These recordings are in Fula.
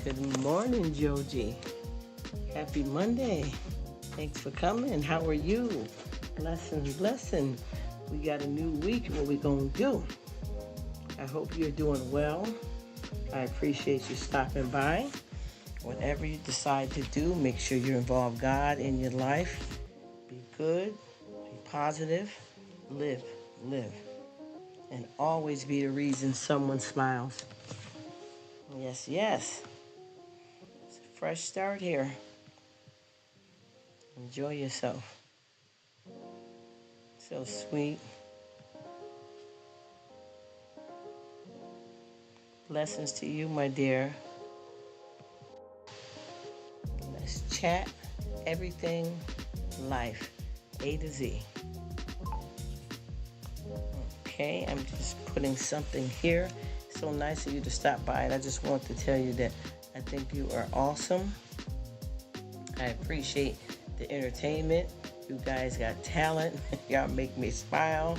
Good morning, Joji. Happy Monday. Thanks for coming. How are you? Blessing. We got a new week. What we gonna do? I hope you're doing well. I appreciate you stopping by. Whatever you decide to do, make sure you involve God in your life. Be good, be positive, live, and always be the reason someone smiles. Yes. It's a fresh start here. Enjoy yourself. So sweet. Blessings to you, my dear. Let's chat everything life, A to Z. Okay, I'm just putting something here. So nice of you to stop by, and I just want to tell you that I think you are awesome. I appreciate the entertainment. You guys got talent. Y'all make me smile.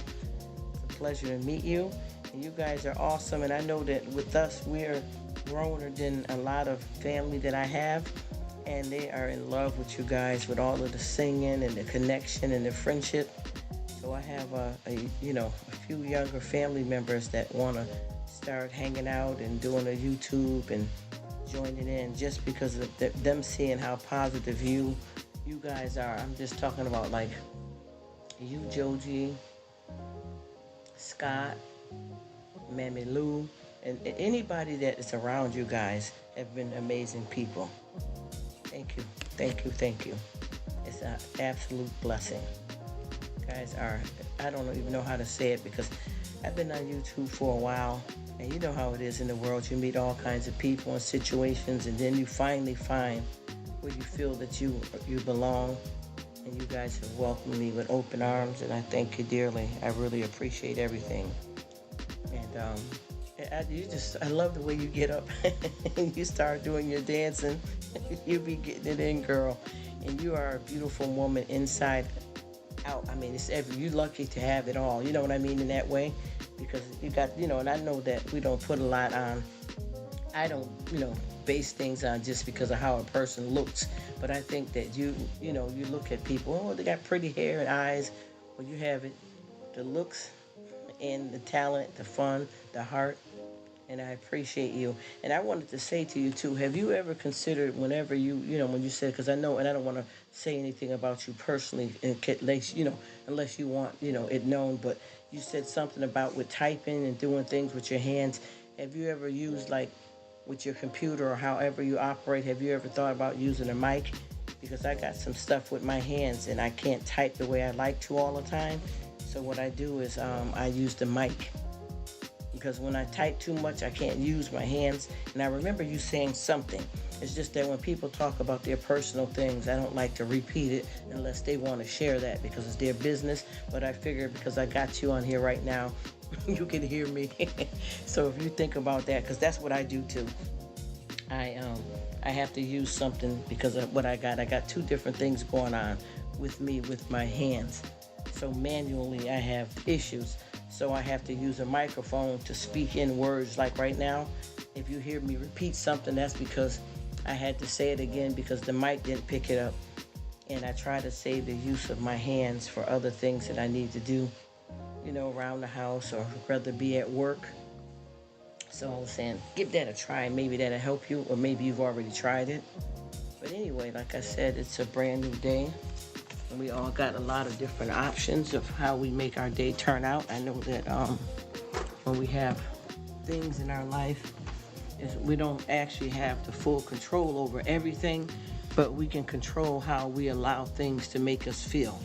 It's a pleasure to meet you. And you guys are awesome. And I know that with us, we're growner than a lot of family that I have. And they are in love with you guys, with all of the singing and the connection and the friendship. So I have a few younger family members that want to start hanging out and doing a YouTube and joining in just because of them seeing how positive you guys are. I'm just talking about like you, Joji, Scott, Mammy Lou, and anybody that is around you guys have been amazing people. Thank you. It's an absolute blessing. You guys are, I don't even know how to say it because I've been on YouTube for a while, and you know how it is in the world. You meet all kinds of people and situations, and then you finally find where you feel that you belong. And you guys have welcomed me with open arms, and I thank you dearly. I really appreciate everything. And I love the way you get up and you start doing your dancing. You be getting it in, girl. And you are a beautiful woman inside out. I mean, you're lucky to have it all. You know what I mean in that way? Because you got, and I know that we don't put a lot on. I don't, base things on just because of how a person looks. But I think that you look at people, oh, they got pretty hair and eyes. Well, you have it, the looks and the talent, the fun, the heart. And I appreciate you. And I wanted to say to you, too, have you ever considered whenever when you said, because I know, and I don't want to say anything about you personally, unless you want, it known, but you said something about with typing and doing things with your hands. Have you ever used, like, with your computer or however you operate, have you ever thought about using a mic? Because I got some stuff with my hands and I can't type the way I like to all the time. So what I do is I use the mic. Because when I type too much, I can't use my hands. And I remember you saying something. It's just that when people talk about their personal things, I don't like to repeat it unless they want to share that because it's their business. But I figured because I got you on here right now, you can hear me. So if you think about that, because that's what I do too. I have to use something because of what I got two different things going on with me with my hands. So manually I have issues. So I have to use a microphone to speak in words. Like right now, if you hear me repeat something, that's because I had to say it again because the mic didn't pick it up. And I try to save the use of my hands for other things that I need to do, around the house or rather be at work. So I was saying, give that a try. Maybe that'll help you, or maybe you've already tried it. But anyway, like I said, it's a brand new day. And we all got a lot of different options of how we make our day turn out. I know that when we have things in our life, we don't actually have the full control over everything, but we can control how we allow things to make us feel.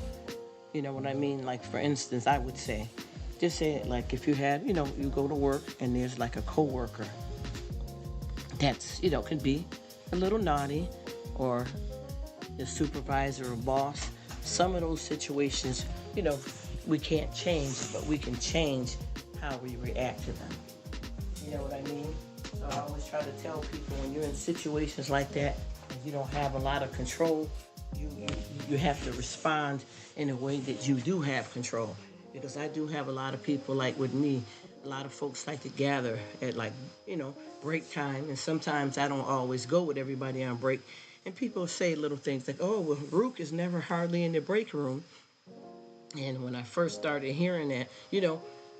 You know what I mean? Like, for instance, I would say, just say it like if you had, you go to work and there's like a coworker that's, can be a little naughty, or your supervisor or boss. Some of those situations, we can't change, but we can change how we react to them. You know what I mean? So I always try to tell people when you're in situations like that, and you don't have a lot of control, you have to respond in a way that you do have control. Because I do have a lot of people, like with me, A lot of folks like to gather at like, break time. And sometimes I don't always go with everybody on break. And people say little things like, oh, well, Rruk is never hardly in the break room. And when I first started hearing that,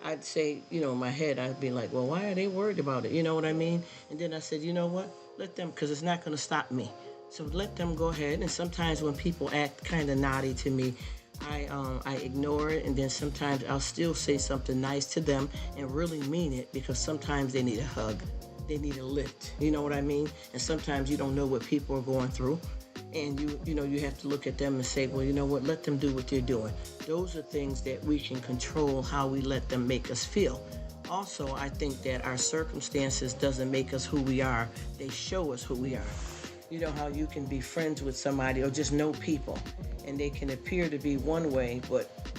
I'd say, in my head, I'd be like, well, why are they worried about it? You know what I mean? And then I said, you know what? Let them, because it's not going to stop me. So let them go ahead. And sometimes when people act kind of naughty to me, I ignore it. And then sometimes I'll still say something nice to them and really mean it, because sometimes they need a hug. They need a lift. You know what I mean? And sometimes you don't know what people are going through. And you have to look at them and say, well, you know what, let them do what they're doing. Those are things that we can control, how we let them make us feel. Also, I think that our circumstances doesn't make us who we are. They show us who we are. You know how you can be friends with somebody or just know people, and they can appear to be one way, but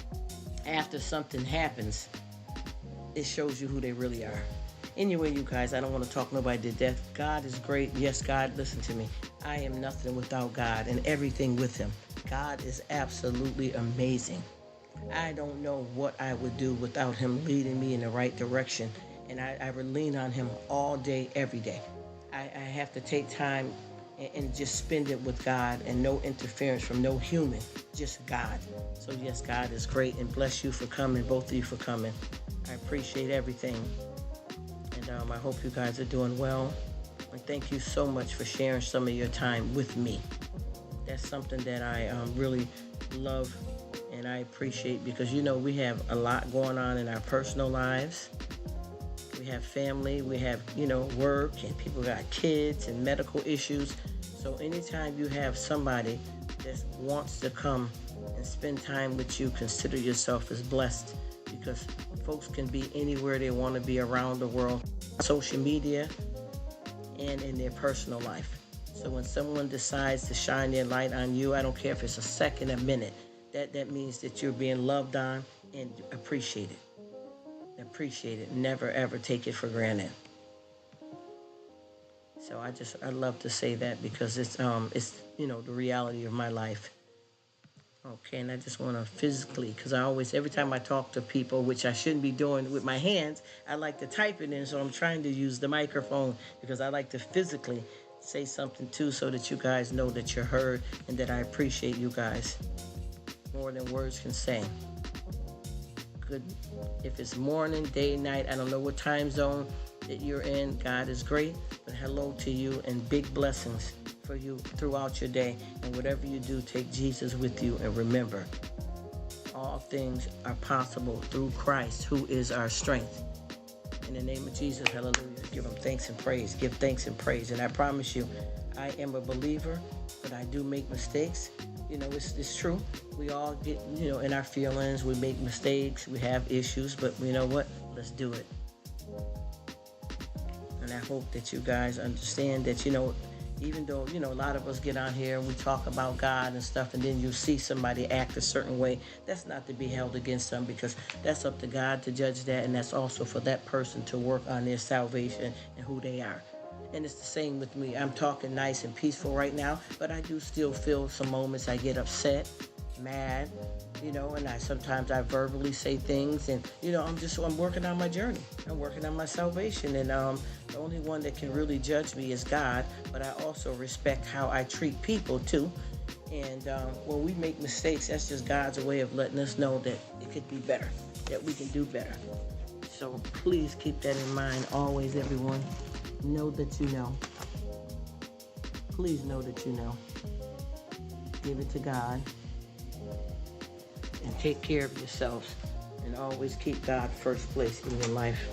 after something happens, it shows you who they really are. Anyway, you guys, I don't want to talk nobody to death. God is great. Yes, God, listen to me. I am nothing without God and everything with him. God is absolutely amazing. I don't know what I would do without him leading me in the right direction. And I would lean on him all day, every day. I have to take time and just spend it with God, and no interference from no human, just God. So yes, God is great, and bless you for coming, both of you for coming. I appreciate everything. And I hope you guys are doing well. And thank you so much for sharing some of your time with me. That's something that I really love and I appreciate, because we have a lot going on in our personal lives. We have family, we have, work, and people got kids and medical issues. So anytime you have somebody that wants to come and spend time with you, consider yourself as blessed, because folks can be anywhere they want to be around the world, social media and in their personal life. So when someone decides to shine their light on you, I don't care if it's a second, a minute, that means that you're being loved on and appreciated. Appreciate it. Never ever take it for granted. So I love to say that, because it's the reality of my life. Okay, and I just want to physically, because every time I talk to people, which I shouldn't be doing with my hands, I like to type it in, so I'm trying to use the microphone, because I like to physically say something too, so that you guys know that you're heard and that I appreciate you guys more than words can say. Good. If it's morning, day, night, I don't know what time zone that you're in, God is great. But hello to you, and big blessings for you throughout your day. And whatever you do, take Jesus with you, and remember, all things are possible through Christ, who is our strength. In the name of Jesus, hallelujah. Give him thanks and praise. Give thanks and praise. And I promise you, I am a believer, but I do make mistakes. It's true. We all get, in our feelings. We make mistakes. We have issues. But you know what? Let's do it. And I hope that you guys understand that, even though, a lot of us get on here and we talk about God and stuff, and then you see somebody act a certain way, that's not to be held against them, because that's up to God to judge that. And that's also for that person to work on their salvation and who they are. And it's the same with me. I'm talking nice and peaceful right now, but I do still feel some moments I get upset, mad, and sometimes I verbally say things, and, I'm working on my journey. I'm working on my salvation, and the only one that can really judge me is God, but I also respect how I treat people too. And when we make mistakes, that's just God's way of letting us know that it could be better, that we can do better. So please keep that in mind always, everyone. Know that you know. Please know that you know. Give it to God. And take care of yourselves. And always keep God first place in your life.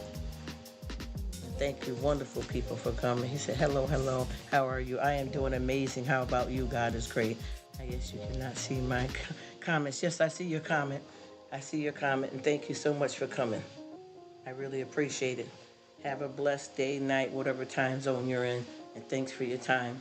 And thank you, wonderful people, for coming. He said, hello, hello. How are you? I am doing amazing. How about you? God is great. I guess you cannot see my comments. Yes, I see your comment. I see your comment. And thank you so much for coming. I really appreciate it. Have a blessed day, night, whatever time zone you're in. And thanks for your time.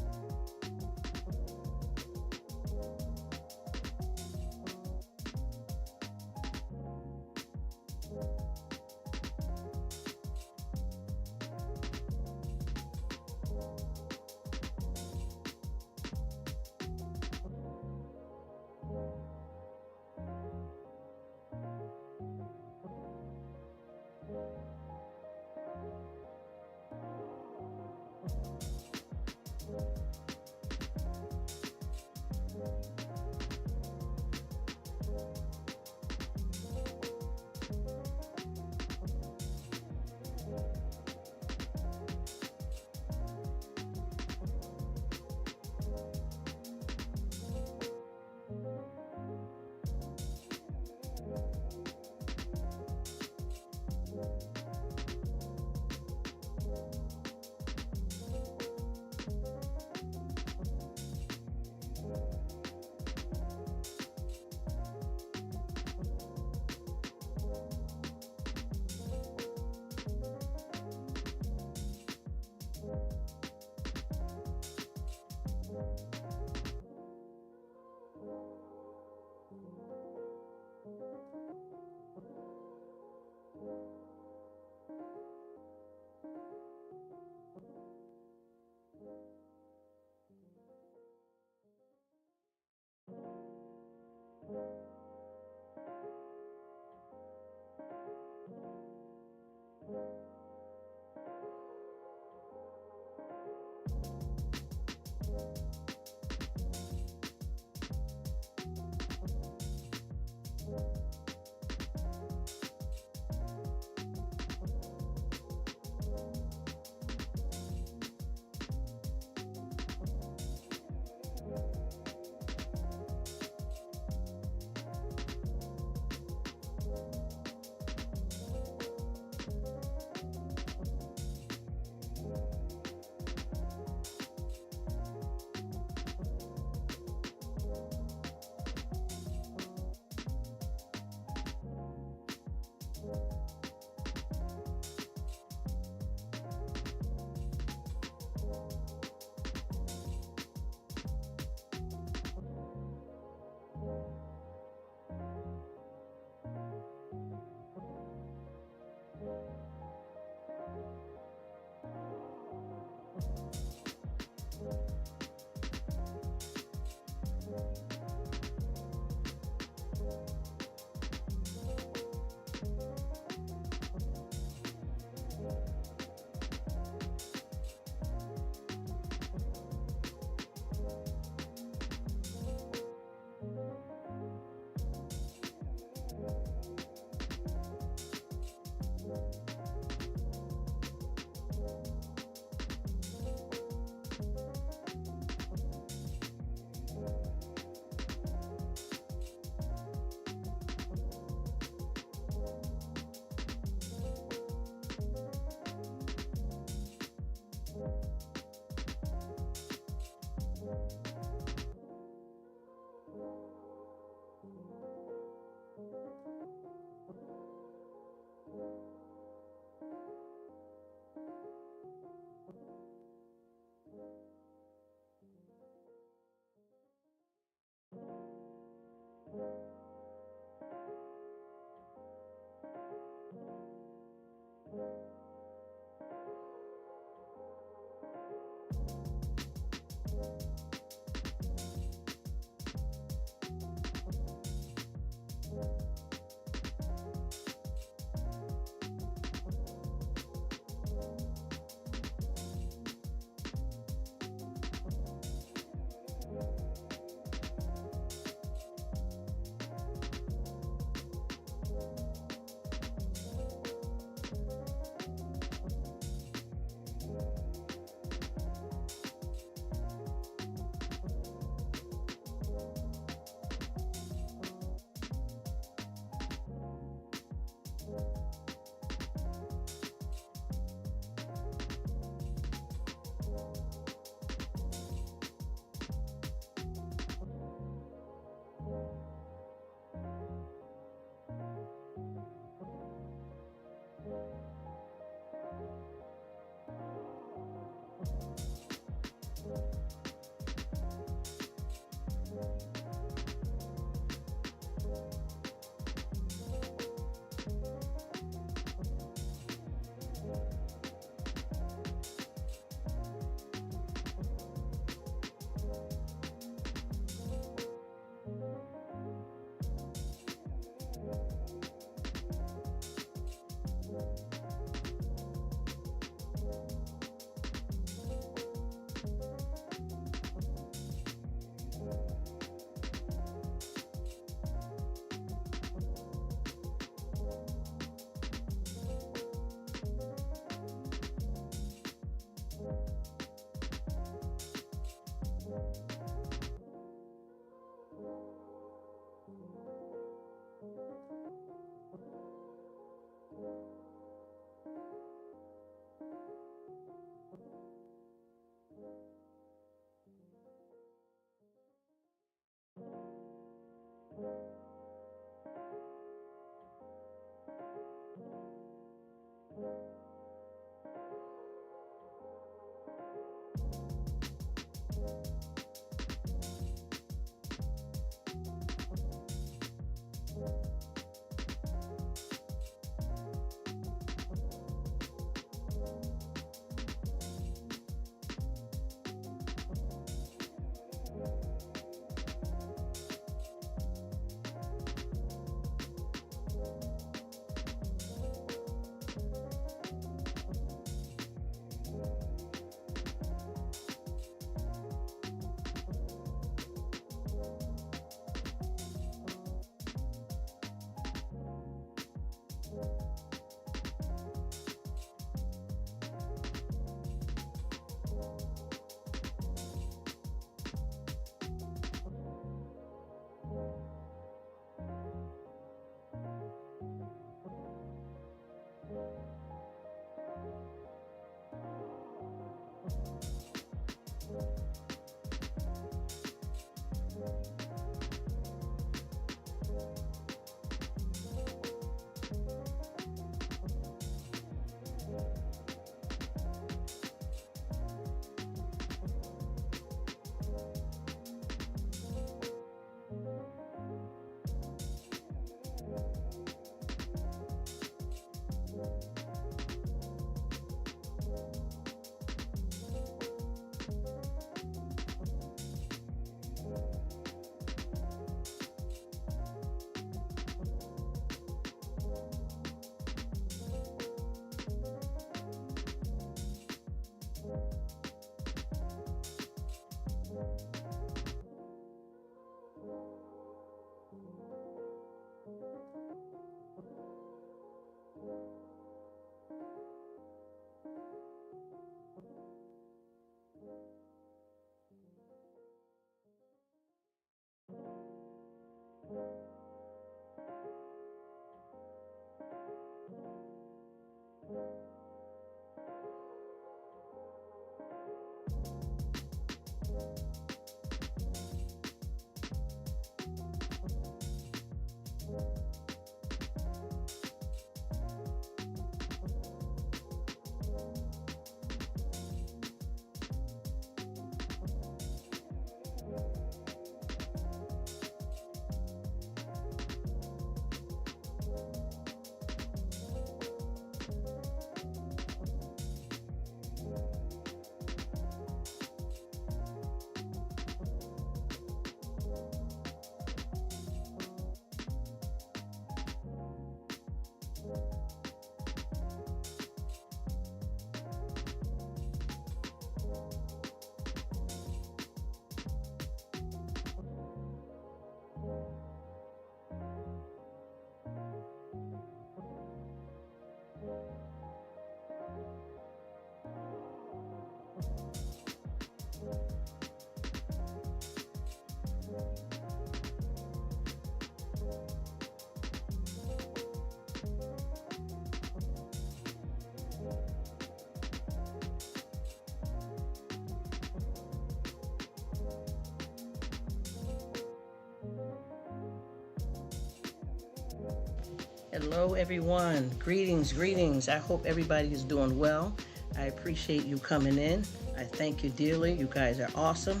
Hello, everyone. Greetings, greetings. I hope everybody is doing well. I appreciate you coming in. I thank you dearly. You guys are awesome.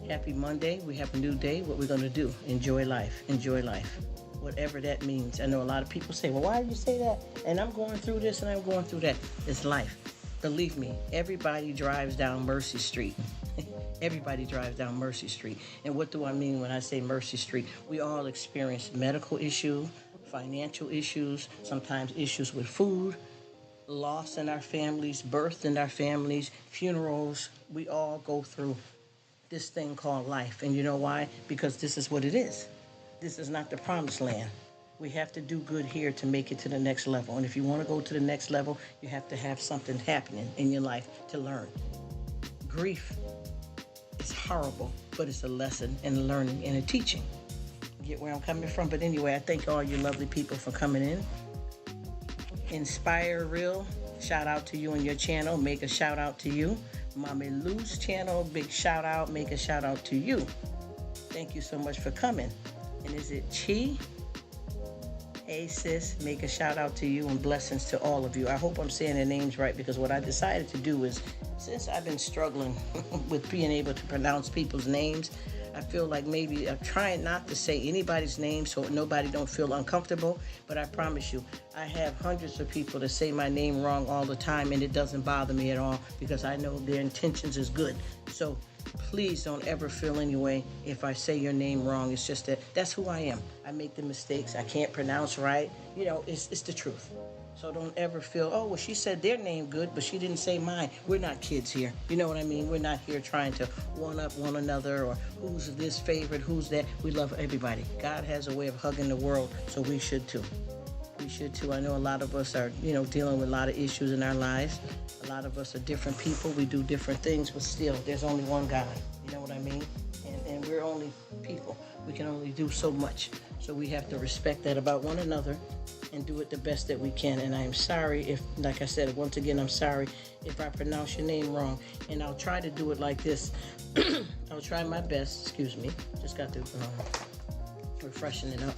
Happy Monday. We have a new day. What we're going to do? Enjoy life. Enjoy life. Whatever that means. I know a lot of people say, well, why do you say that? And I'm going through this and I'm going through that. It's life. Believe me, everybody drives down Mercy Street. Everybody drives down Mercy Street. And what do I mean when I say Mercy Street? We all experience medical issues, financial issues, sometimes issues with food, loss in our families, birth in our families, funerals. We all go through this thing called life. And you know why? Because this is what it is. This is not the promised land. We have to do good here to make it to the next level. And if you want to go to the next level, you have to have something happening in your life to learn. Grief is horrible, but it's a lesson and a learning and a teaching. Get where I'm coming from? But anyway, I thank all you lovely people for coming in. Inspire Real, shout out to you and your channel. Make a shout out to you. Mommy Lou's channel, big shout out. Make a shout out to you. Thank you so much for coming. And is it Chi? Hey sis, make a shout out to you and blessings to all of you. I hope I'm saying the names right, because what I decided to do is, since I've been struggling with being able to pronounce people's names, I feel like maybe I'm trying not to say anybody's name so nobody don't feel uncomfortable. But I promise you, I have hundreds of people that say my name wrong all the time, and it doesn't bother me at all because I know their intentions is good. So please don't ever feel any way if I say your name wrong. It's just that's who I am. I make the mistakes. I can't pronounce right. You know, it's the truth. So don't ever feel, oh, well, she said their name good, but she didn't say mine. We're not kids here. You know what I mean? We're not here trying to one-up one another or who's this favorite, who's that. We love everybody. God has a way of hugging the world, so we should too. We should too. I know a lot of us are, dealing with a lot of issues in our lives. A lot of us are different people. We do different things, but still, there's only one God. You know what I mean? And we're only people. We can only do so much. So we have to respect that about one another and do it the best that we can. And I am sorry if, like I said, once again, I'm sorry if I pronounce your name wrong. And I'll try to do it like this. I'll try my best. Excuse me. Just got to refreshen it up.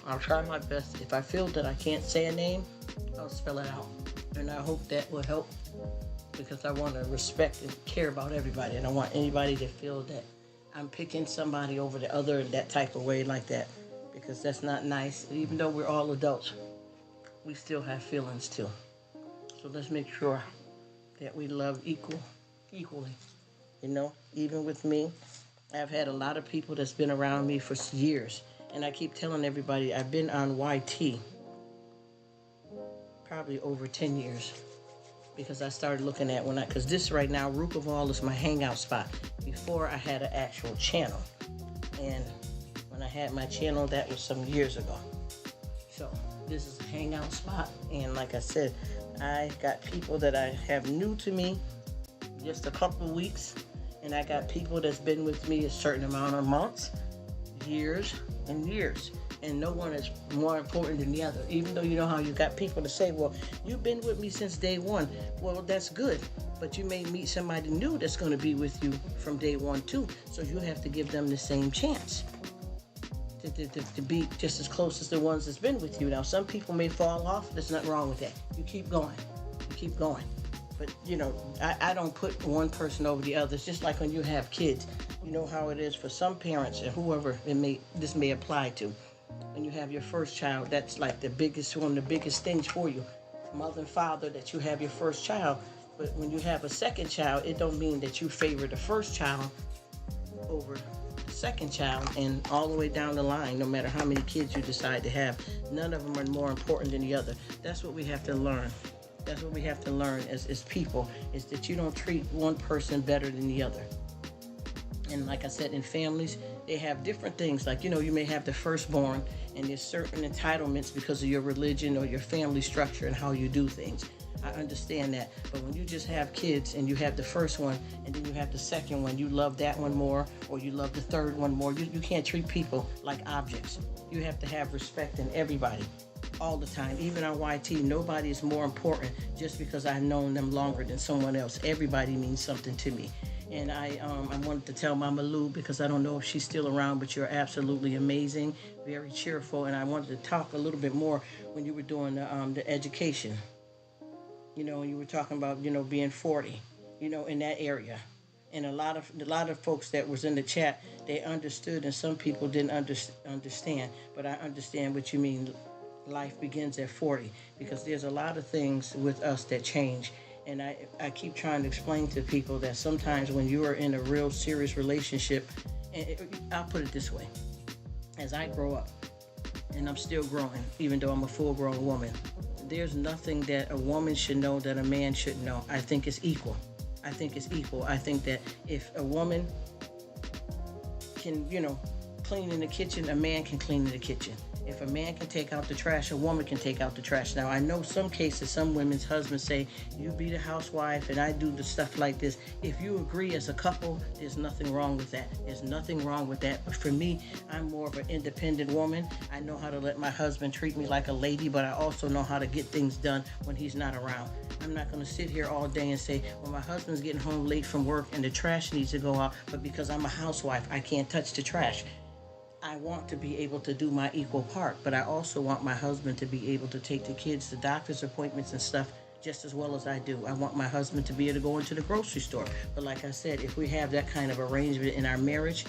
I'll try my best. If I feel that I can't say a name, I'll spell it out. And I hope that will help, because I want to respect and care about everybody. And I want anybody to feel that I'm picking somebody over the other in that type of way like that, because that's not nice. Even though we're all adults, we still have feelings too. So let's make sure that we love equally. Even with me, I've had a lot of people that's been around me for years. And I keep telling everybody, I've been on YT probably over 10 years. Because I started looking at because this right now, Rruk of all is my hangout spot. Before I had an actual channel. And when I had my channel, that was some years ago. So this is a hangout spot. And like I said, I got people that I have new to me just a couple of weeks. And I got people that's been with me a certain amount of months, years, and years. And no one is more important than the other. Even though you know how you got people to say, well, you've been with me since day one. Well, that's good. But you may meet somebody new that's going to be with you from day one too. So you have to give them the same chance to be just as close as the ones that's been with you. Now, some people may fall off. There's nothing wrong with that. You keep going. You keep going. But, I don't put one person over the other. It's just like when you have kids. You know how it is for some parents and whoever this may apply to. When you have your first child, that's like one of the biggest things for you. Mother and father, that you have your first child. But when you have a second child, it don't mean that you favor the first child over the second child, and all the way down the line, no matter how many kids you decide to have. None of them are more important than the other. That's what we have to learn. That's what we have to learn as people, is that you don't treat one person better than the other. And like I said, in families, they have different things. Like, you may have the firstborn, and there's certain entitlements because of your religion or your family structure and how you do things. I understand that. But when you just have kids and you have the first one and then you have the second one, you love that one more, or you love the third one more. You can't treat people like objects. You have to have respect in everybody all the time. Even on YT, nobody is more important just because I've known them longer than someone else. Everybody means something to me. And I wanted to tell Mama Lou, because I don't know if she's still around, but you're absolutely amazing, very cheerful. And I wanted to talk a little bit more when you were doing the education. You were talking about being 40, in that area. And a lot of folks that was in the chat, they understood, and some people didn't understand. But I understand what you mean. Life begins at 40, because there's a lot of things with us that change. And I keep trying to explain to people that sometimes when you are in a real serious relationship, I'll put it this way: as I grow up, and I'm still growing, even though I'm a full-grown woman, there's nothing that a woman should know that a man shouldn't know. I think it's equal. I think it's equal. I think that if a woman can, clean in the kitchen, a man can clean in the kitchen. If a man can take out the trash, a woman can take out the trash. Now, I know some cases, some women's husbands say, you be the housewife and I do the stuff like this. If you agree as a couple, there's nothing wrong with that. There's nothing wrong with that. But for me, I'm more of an independent woman. I know how to let my husband treat me like a lady, but I also know how to get things done when he's not around. I'm not going to sit here all day and say, well, my husband's getting home late from work and the trash needs to go out, but because I'm a housewife, I can't touch the trash. I want to be able to do my equal part, but I also want my husband to be able to take the kids to doctor's appointments and stuff just as well as I do. I want my husband to be able to go into the grocery store. But like I said, if we have that kind of arrangement in our marriage,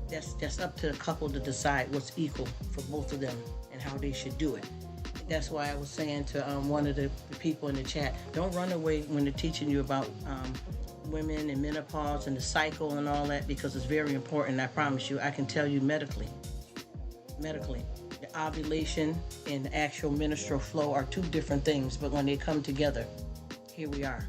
that's up to the couple to decide what's equal for both of them and how they should do it. That's why I was saying to one of the people in the chat, don't run away when they're teaching you about women and menopause and the cycle and all that, because it's very important. I promise you, I can tell you medically, the ovulation and the actual menstrual flow are two different things, but when they come together, here we are.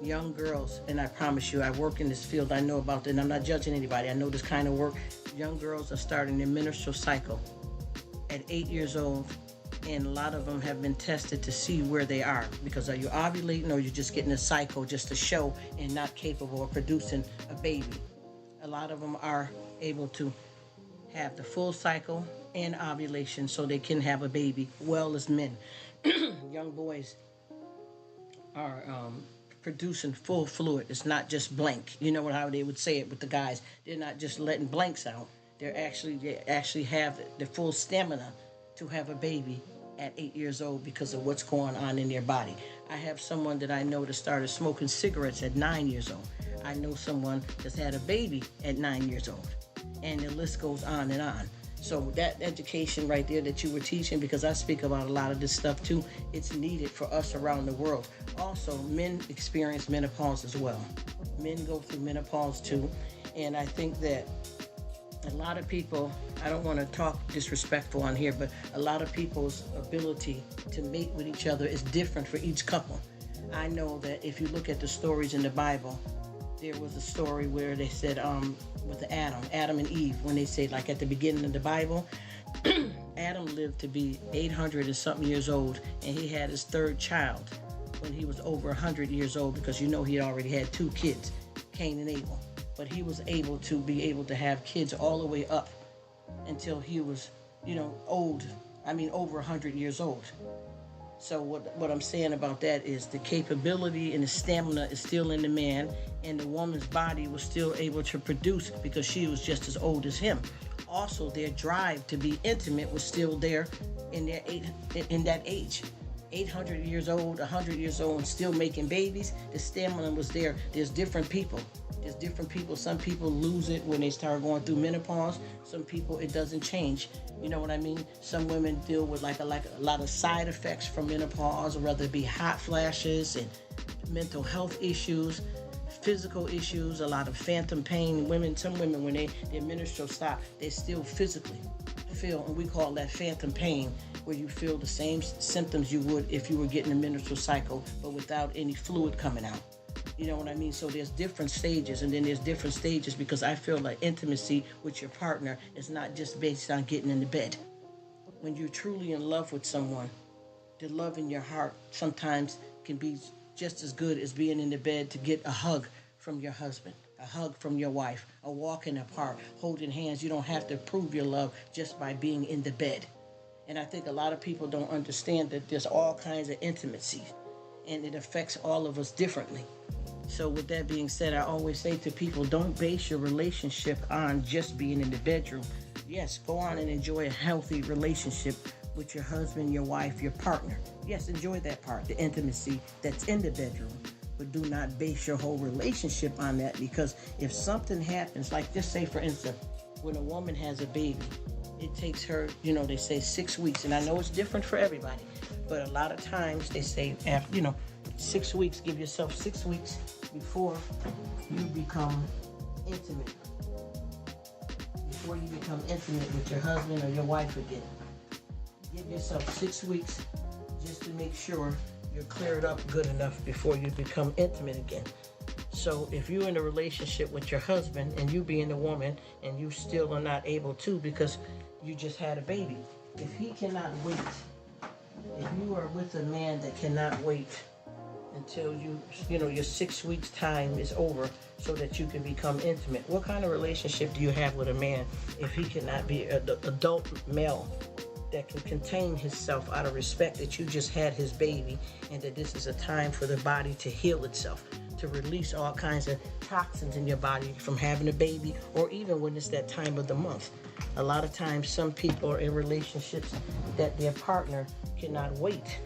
Young girls, and I promise you, I work in this field, I know about it, and I'm not judging anybody, I know this kind of work. Young girls are starting their menstrual cycle at 8 years old, and a lot of them have been tested to see where they are, because are you ovulating or you're just getting a cycle just to show and not capable of producing a baby. A lot of them are able to have the full cycle and ovulation so they can have a baby, well as men. Young boys are producing full fluid. It's not just blank. You know how they would say it with the guys. They're not just letting blanks out. They actually have the full stamina to have a baby at 8 years old because of what's going on in their body. I have someone that I know that started smoking cigarettes at 9 years old. I know someone that's had a baby at 9 years old. And the list goes on and on. So that education right there that you were teaching, because I speak about a lot of this stuff too, it's needed for us around the world. Also, men experience menopause as well. Men go through menopause too. And I think that a lot of people, I don't want to talk disrespectful on here, but a lot of people's ability to mate with each other is different for each couple. I know that if you look at the stories in the Bible, there was a story where they said with Adam and Eve, when they say, like at the beginning of the Bible, Adam lived to be 800 and something years old, and he had his third child when he was over 100 years old, because he already had 2 kids, Cain and Abel. But he was able to have kids all the way up until he was, old. Over 100 years old. So what I'm saying about that is the capability and the stamina is still in the man, and the woman's body was still able to produce because she was just as old as him. Also, their drive to be intimate was still there in that age. 800 years old, 100 years old, and still making babies. The stamina was there. There's different people. Some people lose it when they start going through menopause. Some people, it doesn't change. You know what I mean? Some women deal with like a lot of side effects from menopause, whether it be hot flashes and mental health issues, physical issues, a lot of phantom pain. Some women, when their menstrual stop, they still physically feel, and we call that phantom pain, where you feel the same symptoms you would if you were getting a menstrual cycle, but without any fluid coming out. You know what I mean? So there's different stages, and then there's different stages, because I feel like intimacy with your partner is not just based on getting in the bed. When you're truly in love with someone, the love in your heart sometimes can be just as good as being in the bed, to get a hug from your husband, a hug from your wife, a walk in the park, holding hands. You don't have to prove your love just by being in the bed. And I think a lot of people don't understand that there's all kinds of intimacy, and it affects all of us differently. So with that being said, I always say to people, don't base your relationship on just being in the bedroom. Yes, go on and enjoy a healthy relationship with your husband, your wife, your partner. Yes, enjoy that part, the intimacy that's in the bedroom. But do not base your whole relationship on that, because if something happens, like just say for instance, when a woman has a baby, it takes her, they say 6 weeks, and I know it's different for everybody, but a lot of times they say after, 6 weeks, give yourself 6 weeks before you become intimate. Before you become intimate with your husband or your wife again. Give yourself 6 weeks just to make sure you're cleared up good enough before you become intimate again. So if you're in a relationship with your husband and you being a woman and you still are not able to because you just had a baby, if he cannot wait, if you are with a man that cannot wait until your 6 weeks time is over so that you can become intimate, what kind of relationship do you have with a man if he cannot be an adult male that can contain himself out of respect that you just had his baby, and that this is a time for the body to heal itself, to release all kinds of toxins in your body from having a baby, or even when it's that time of the month. A lot of times some people are in relationships that their partner cannot wait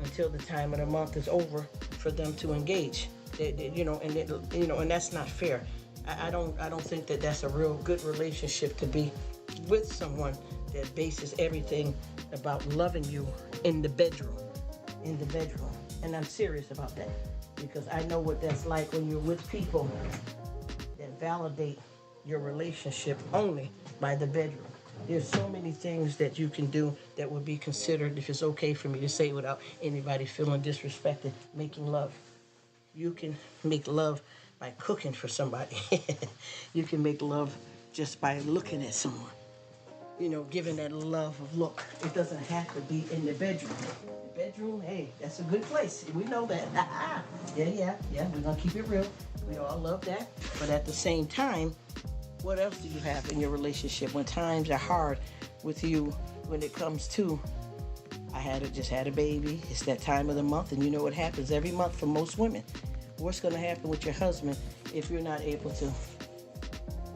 until the time of the month is over for them to engage. And that's not fair. I don't think that that's a real good relationship to be with someone that bases everything about loving you in the bedroom. And I'm serious about that, because I know what that's like when you're with people that validate your relationship only by the bedroom. There's so many things that you can do that would be considered, if it's okay for me to say without anybody feeling disrespected, making love. You can make love by cooking for somebody. You can make love just by looking at someone. Giving that love of look. It doesn't have to be in the bedroom. The bedroom, hey, that's a good place. We know that. Yeah. We're going to keep it real. We all love that. But at the same time, what else do you have in your relationship when times are hard with you when it comes to, just had a baby, it's that time of the month, and you know what happens every month for most women. What's going to happen with your husband if you're not able to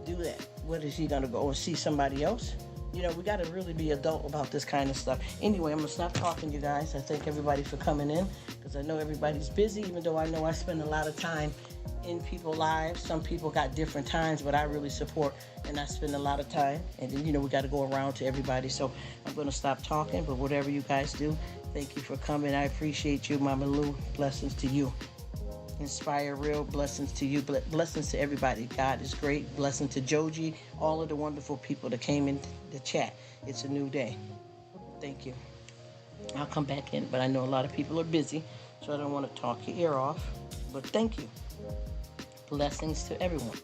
do that? What is he going to go and see somebody else? We got to really be adult about this kind of stuff. Anyway, I'm going to stop talking, you guys. I thank everybody for coming in, because I know everybody's busy, even though I know I spend a lot of time in people's lives. Some people got different times, but I really support and I spend a lot of time. And then, we got to go around to everybody. So I'm going to stop talking, but whatever you guys do, thank you for coming. I appreciate you, Mama Lou. Blessings to you. Inspire Real, blessings to you. Blessings to everybody. God is great. Blessing to Joji, all of the wonderful people that came in the chat. It's a new day. Thank you. I'll come back in, but I know a lot of people are busy, so I don't want to talk your ear off. But thank you. Blessings to everyone.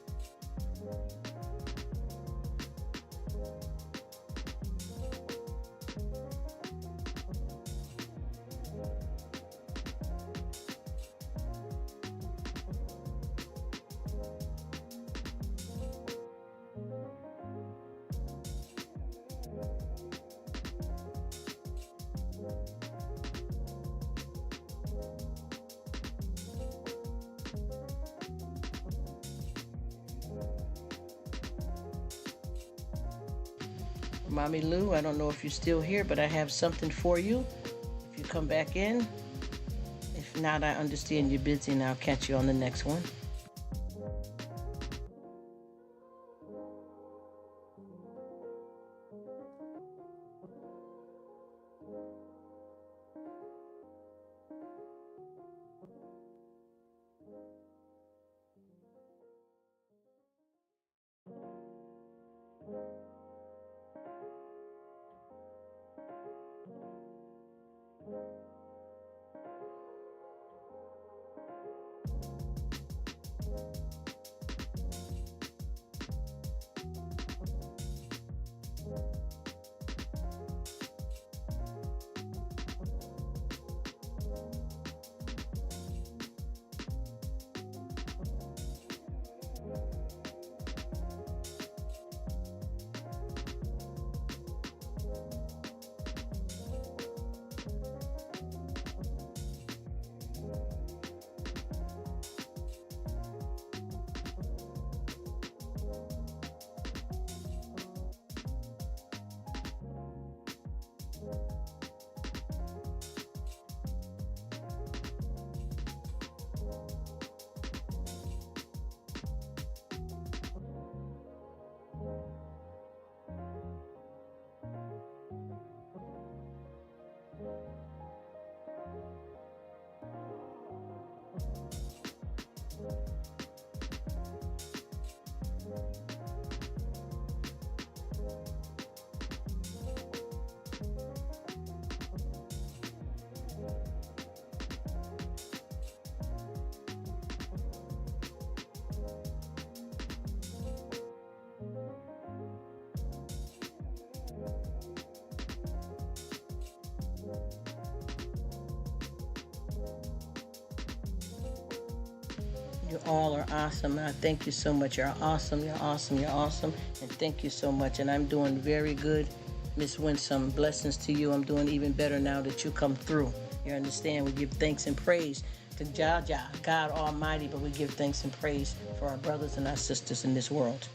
Mommy Lou, I don't know if you're still here, but I have something for you. If you come back in. If not, I understand you're busy, and I'll catch you on the next one. You all are awesome. I thank you so much. You're awesome. You're awesome. You're awesome. And thank you so much. And I'm doing very good, Miss Winsome. Blessings to you. I'm doing even better now that you come through. You understand? We give thanks and praise to Jah, God Almighty, but we give thanks and praise for our brothers and our sisters in this world.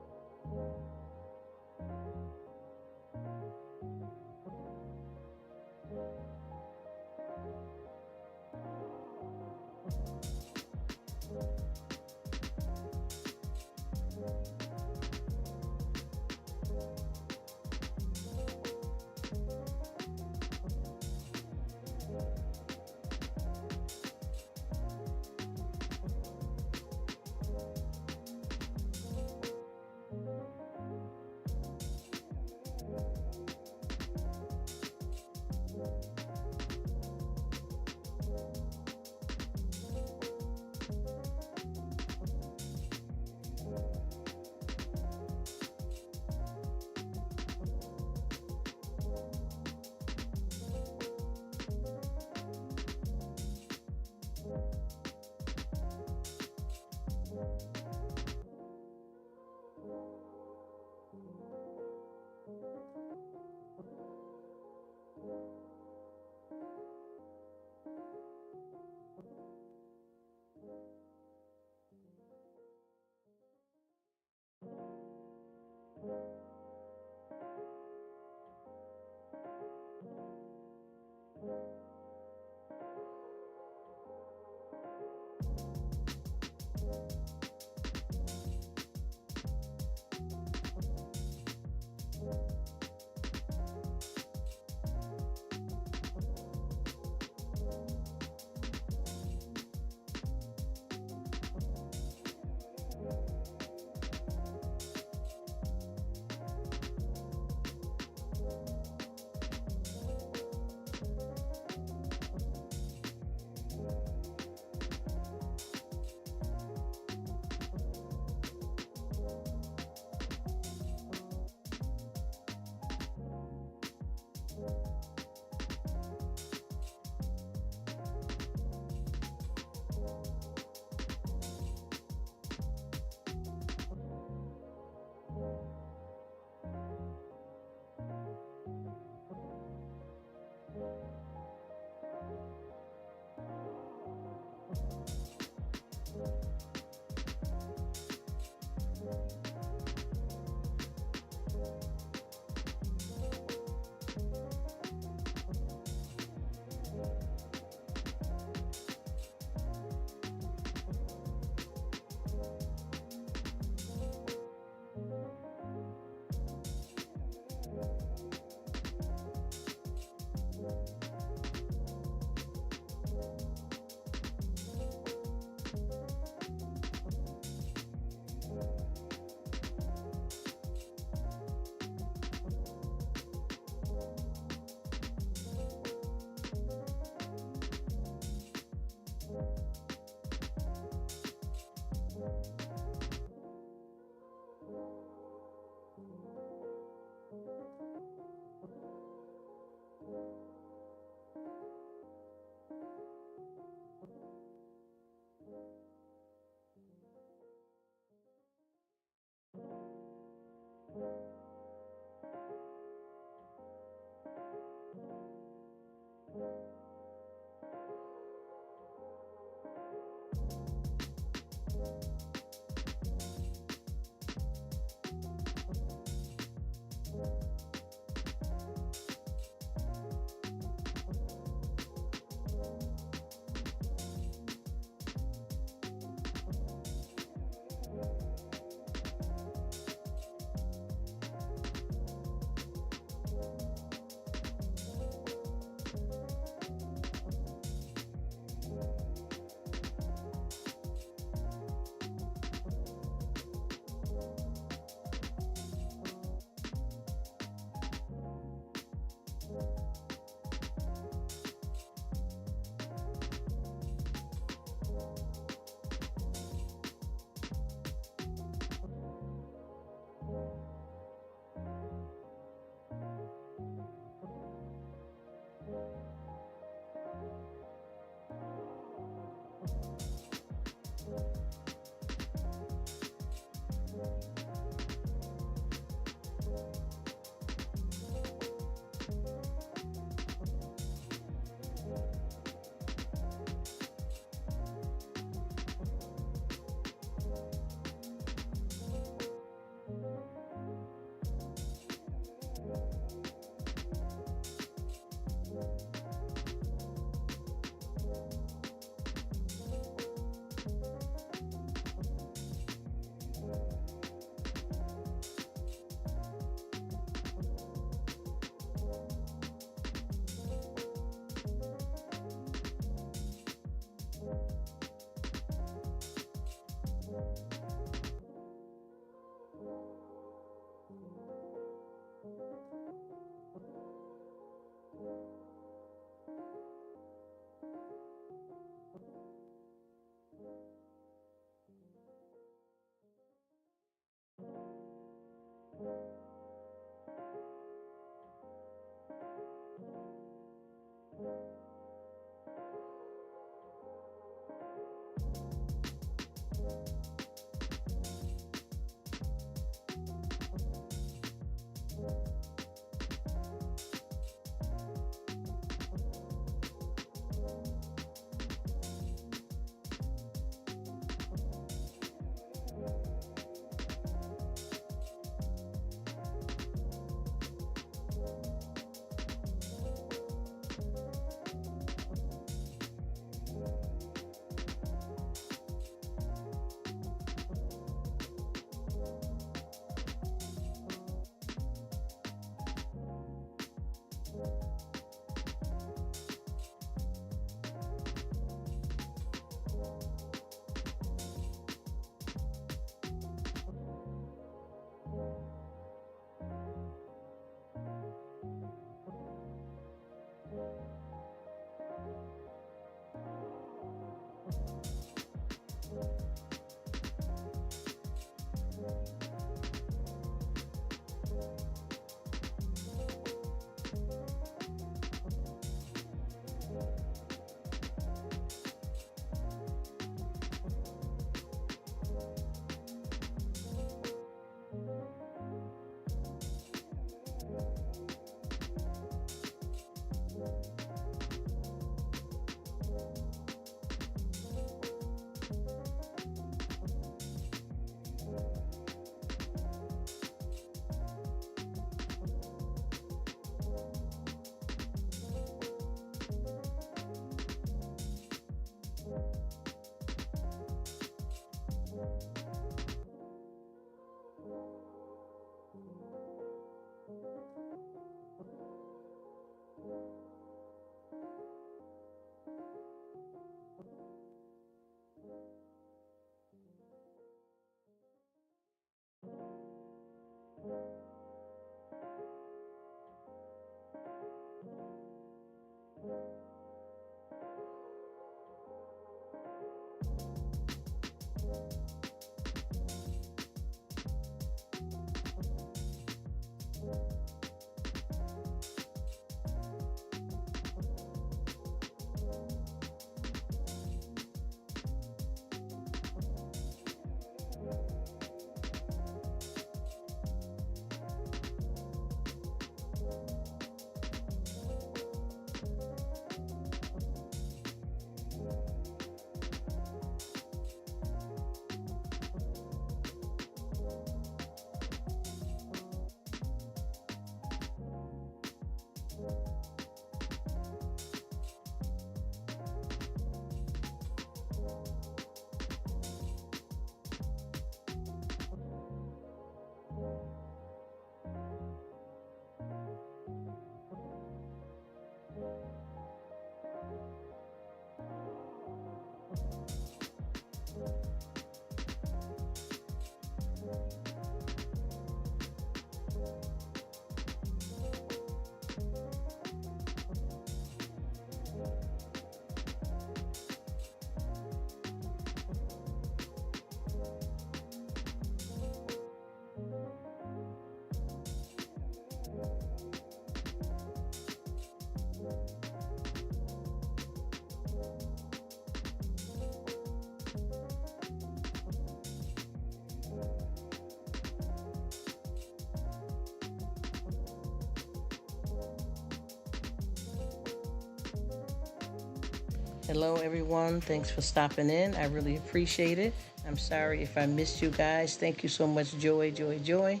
Hello, everyone. Thanks for stopping in. I really appreciate it. I'm sorry if I missed you guys. Thank you so much, Joy, Joy, Joy.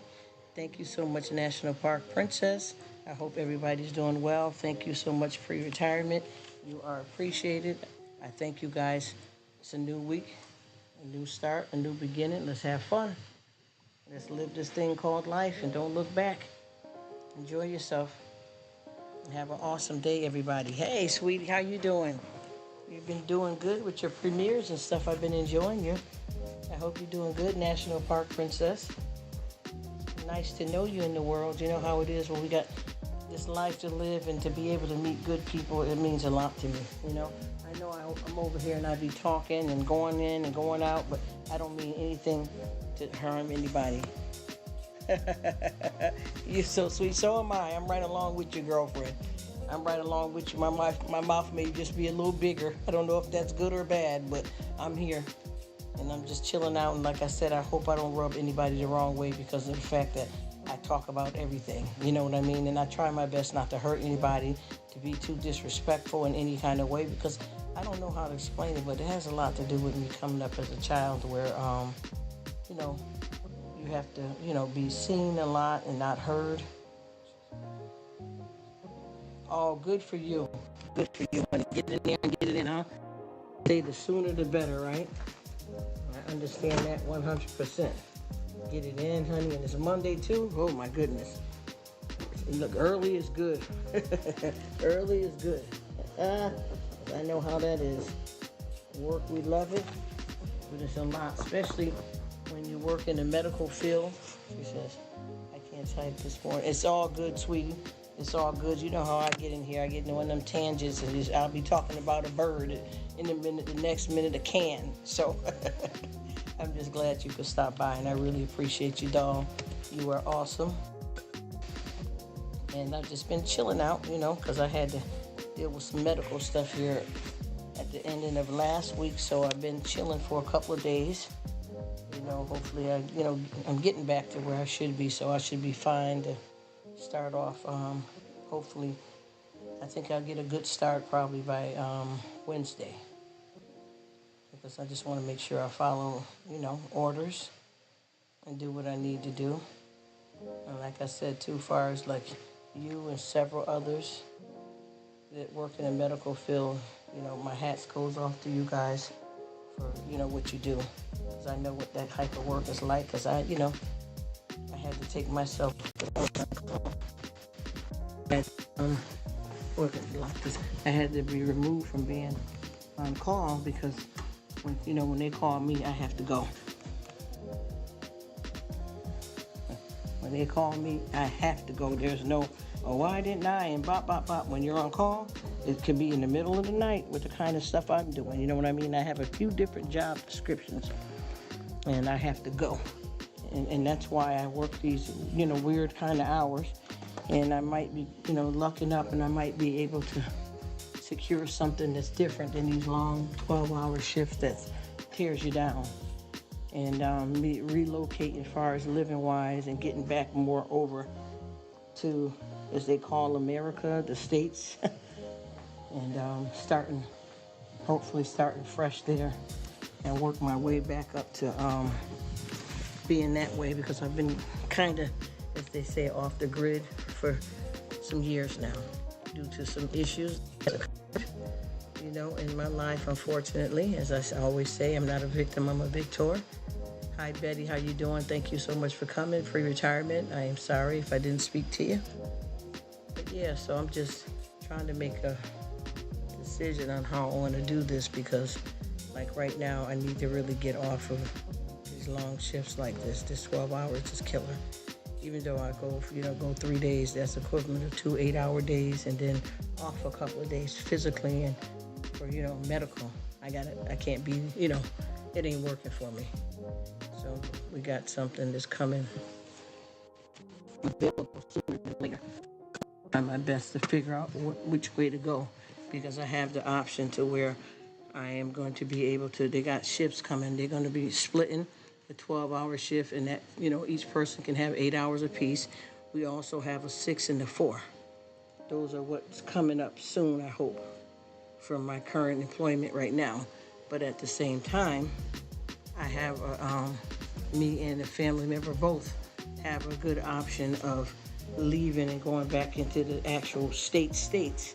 Thank you so much, National Park Princess. I hope everybody's doing well. Thank you so much for your retirement. You are appreciated. I thank you guys. It's a new week, a new start, a new beginning. Let's have fun. Let's live this thing called life and don't look back. Enjoy yourself. Have an awesome day, everybody. Hey, sweetie, how you doing? You've been doing good with your premieres and stuff. I've been enjoying you. I hope you're doing good, National Park Princess. Nice to know you in the world. You know how it is when we got this life to live and to be able to meet good people. It means a lot to me, you know. I know I'm over here and I be talking and going in and going out, but I don't mean anything to harm anybody. You're so sweet. So am I. I'm right along with your girlfriend. I'm right along with you. My mouth may just be a little bigger. I don't know if that's good or bad, but I'm here. And I'm just chilling out. And like I said, I hope I don't rub anybody the wrong way because of the fact that I talk about everything. You know what I mean? And I try my best not to hurt anybody, to be too disrespectful in any kind of way because I don't know how to explain it, but it has a lot to do with me coming up as a child where, you know, you have to, you know, be seen a lot and not heard. Oh, good for you. Good for you. Get in there and get it in, huh? Say the sooner the better, right? I understand that 100%. Get it in, honey. And it's Monday, too. Oh, my goodness. Look, early is good. Early is good. I know how that is. Work, we love it. But it's a lot, especially when you work in the medical field. She says, I can't type this morning. It's all good, sweetie. It's all good. You know how I get in here. I get into one of them tangents, and I'll be talking about a bird in a minute. The next minute, a can. So I'm just glad you could stop by, and I really appreciate you, doll. You are awesome. And I've just been chilling out, you know, because I had to deal with some medical stuff here at the ending of last week. So I've been chilling for a couple of days. You know, hopefully, I'm getting back to where I should be, so I should be fine to start off. Hopefully, I think I'll get a good start probably by Wednesday, because I just want to make sure I follow, you know, orders and do what I need to do. And like I said, too, far as like you and several others that work in the medical field, you know, my hats goes off to you guys for, you know, what you do. Because I know what that type of work is like, because I had to take myself I had to be removed from being on call because when they call me, I have to go. When they call me, I have to go. There's no, oh, why didn't I? And bop, bop, bop. When you're on call, it can be in the middle of the night with the kind of stuff I'm doing. You know what I mean? I have a few different job descriptions, and I have to go. And that's why I work these, you know, weird kind of hours. And I might be, you know, lucking up, and I might be able to secure something that's different than these long 12-hour shifts that tears you down. And me relocating as far as living-wise and getting back more over to, as they call America, the States. And hopefully starting fresh there and work my way back up to being that way, because I've been kind of, as they say, off the grid for some years now due to some issues, you know, in my life, unfortunately. As I always say, I'm not a victim, I'm a victor. Hi, Betty, how you doing? Thank you so much for coming, for your retirement. I am sorry if I didn't speak to you. But yeah, so I'm just trying to make a decision on how I want to do this, because like right now, I need to really get off of these long shifts like this. This 12 hours is killer. Even though I go 3 days, that's equivalent of 2 8-hour days, and then off a couple of days physically and for, you know, medical. I can't be, you know, it ain't working for me. So we got something that's coming available sooner than later. Try my best to figure out which way to go, because I have the option to where I am going to be able to, they got shifts coming, they're going to be splitting the 12-hour shift, and that, you know, each person can have 8 hours apiece. We also have a 6 and a 4. Those are what's coming up soon, I hope, from my current employment right now. But at the same time, I have me and a family member both have a good option of leaving and going back into the actual states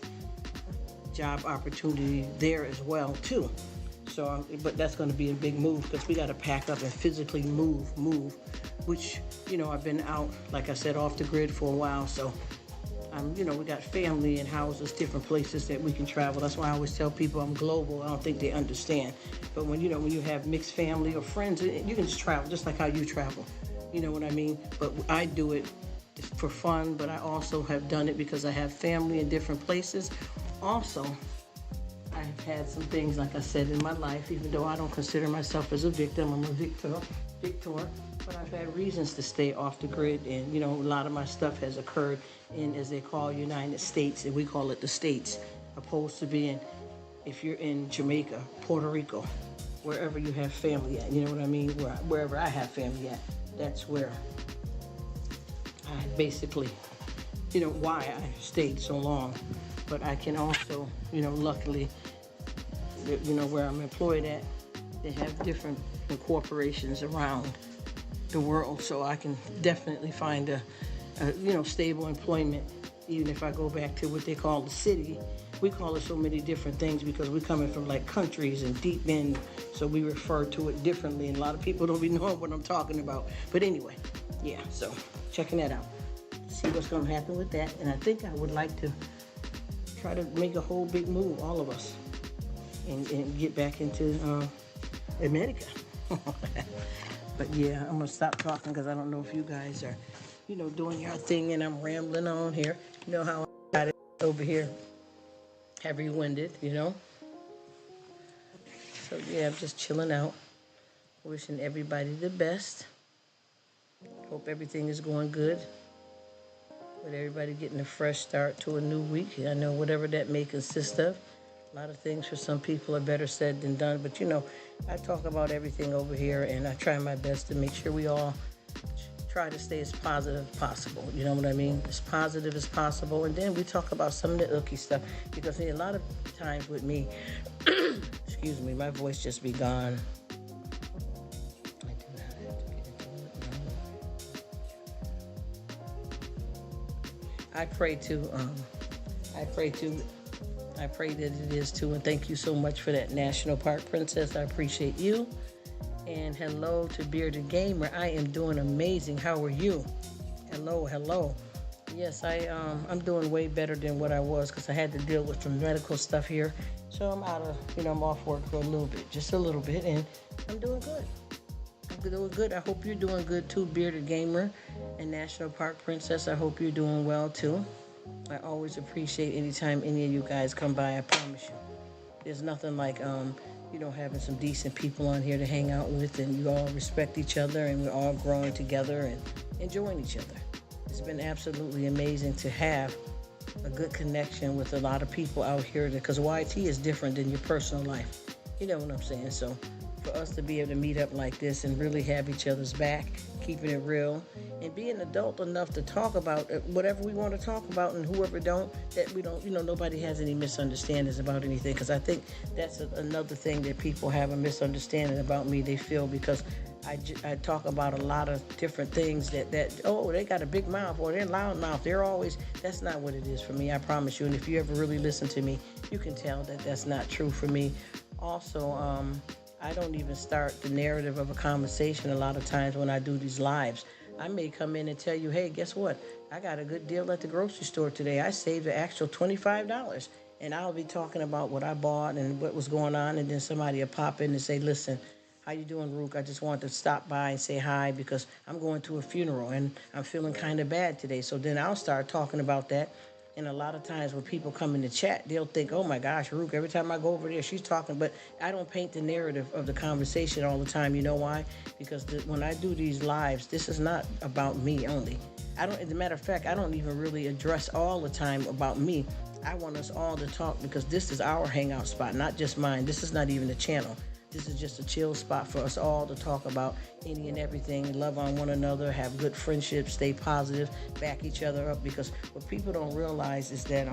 job opportunity there as well too. So, but that's going to be a big move because we got to pack up and physically move, which, I've been out, like I said, off the grid for a while. So, we got family and houses, different places that we can travel. That's why I always tell people I'm global. I don't think they understand. But when you have mixed family or friends, you can just travel just like how you travel. You know what I mean? But I do it for fun, but I also have done it because I have family in different places. Also, I've had some things, like I said, in my life, even though I don't consider myself as a victim, I'm a victor, but I've had reasons to stay off the grid, and, a lot of my stuff has occurred in, as they call, United States, and we call it the States, opposed to being, if you're in Jamaica, Puerto Rico, wherever you have family at, you know what I mean, wherever I have family at, that's where I basically, why I stayed so long. But I can also, luckily, where I'm employed at, they have different corporations around the world, so I can definitely find a stable employment, even if I go back to what they call the city. We call it so many different things because we're coming from like countries and deep in, so we refer to it differently, and a lot of people don't be knowing what I'm talking about. But anyway, yeah, so checking that out. See what's going to happen with that, and I think I would like to try to make a whole big move, all of us, and get back into America. But yeah, I'm gonna stop talking because I don't know if you guys are, doing your thing and I'm rambling on here. You know how I got it over here, heavy-winded, So yeah, I'm just chilling out, wishing everybody the best. Hope everything is going good. With everybody getting a fresh start to a new week. I know whatever that may consist of. A lot of things for some people are better said than done. But, I talk about everything over here, and I try my best to make sure we all try to stay as positive as possible. You know what I mean? As positive as possible. And then we talk about some of the icky stuff. Because a lot of times with me, excuse me, my voice just be gone. I pray that it is too, and thank you so much for that, National Park Princess. I appreciate you. And hello to Bearded Gamer. I am doing amazing. How are you? Hello. Yes, I'm doing way better than what I was because I had to deal with some medical stuff here. So I'm I'm off work for a little bit, just a little bit, and I'm doing good. I hope you're doing good too, Bearded Gamer and National Park Princess. I hope you're doing well too. I always appreciate anytime any of you guys come by. I promise you, there's nothing like having some decent people on here to hang out with, and you all respect each other, and we're all growing together and enjoying each other. It's been absolutely amazing to have a good connection with a lot of people out here, because YT is different than your personal life. You know what I'm saying? So for us to be able to meet up like this and really have each other's back, keeping it real, and being adult enough to talk about whatever we want to talk about, and whoever don't, that we don't, nobody has any misunderstandings about anything, because I think that's another thing that people have a misunderstanding about me. They feel because I talk about a lot of different things that they got a big mouth, or they're loud mouth. That's not what it is for me, I promise you. And if you ever really listen to me, you can tell that that's not true for me. Also, I don't even start the narrative of a conversation a lot of times when I do these lives. I may come in and tell you, hey, guess what? I got a good deal at the grocery store today. I saved the actual $25. And I'll be talking about what I bought and what was going on. And then somebody will pop in and say, listen, how you doing, Rruk? I just wanted to stop by and say hi because I'm going to a funeral and I'm feeling kind of bad today. So then I'll start talking about that. And a lot of times when people come in the chat, they'll think, oh my gosh, Rruk, every time I go over there, she's talking. But I don't paint the narrative of the conversation all the time. You know why? Because when I do these lives, this is not about me only. As a matter of fact, I don't even really address all the time about me. I want us all to talk because this is our hangout spot, not just mine. This is not even a channel. This is just a chill spot for us all to talk about any and everything, love on one another, have good friendships, stay positive, back each other up. Because what people don't realize is that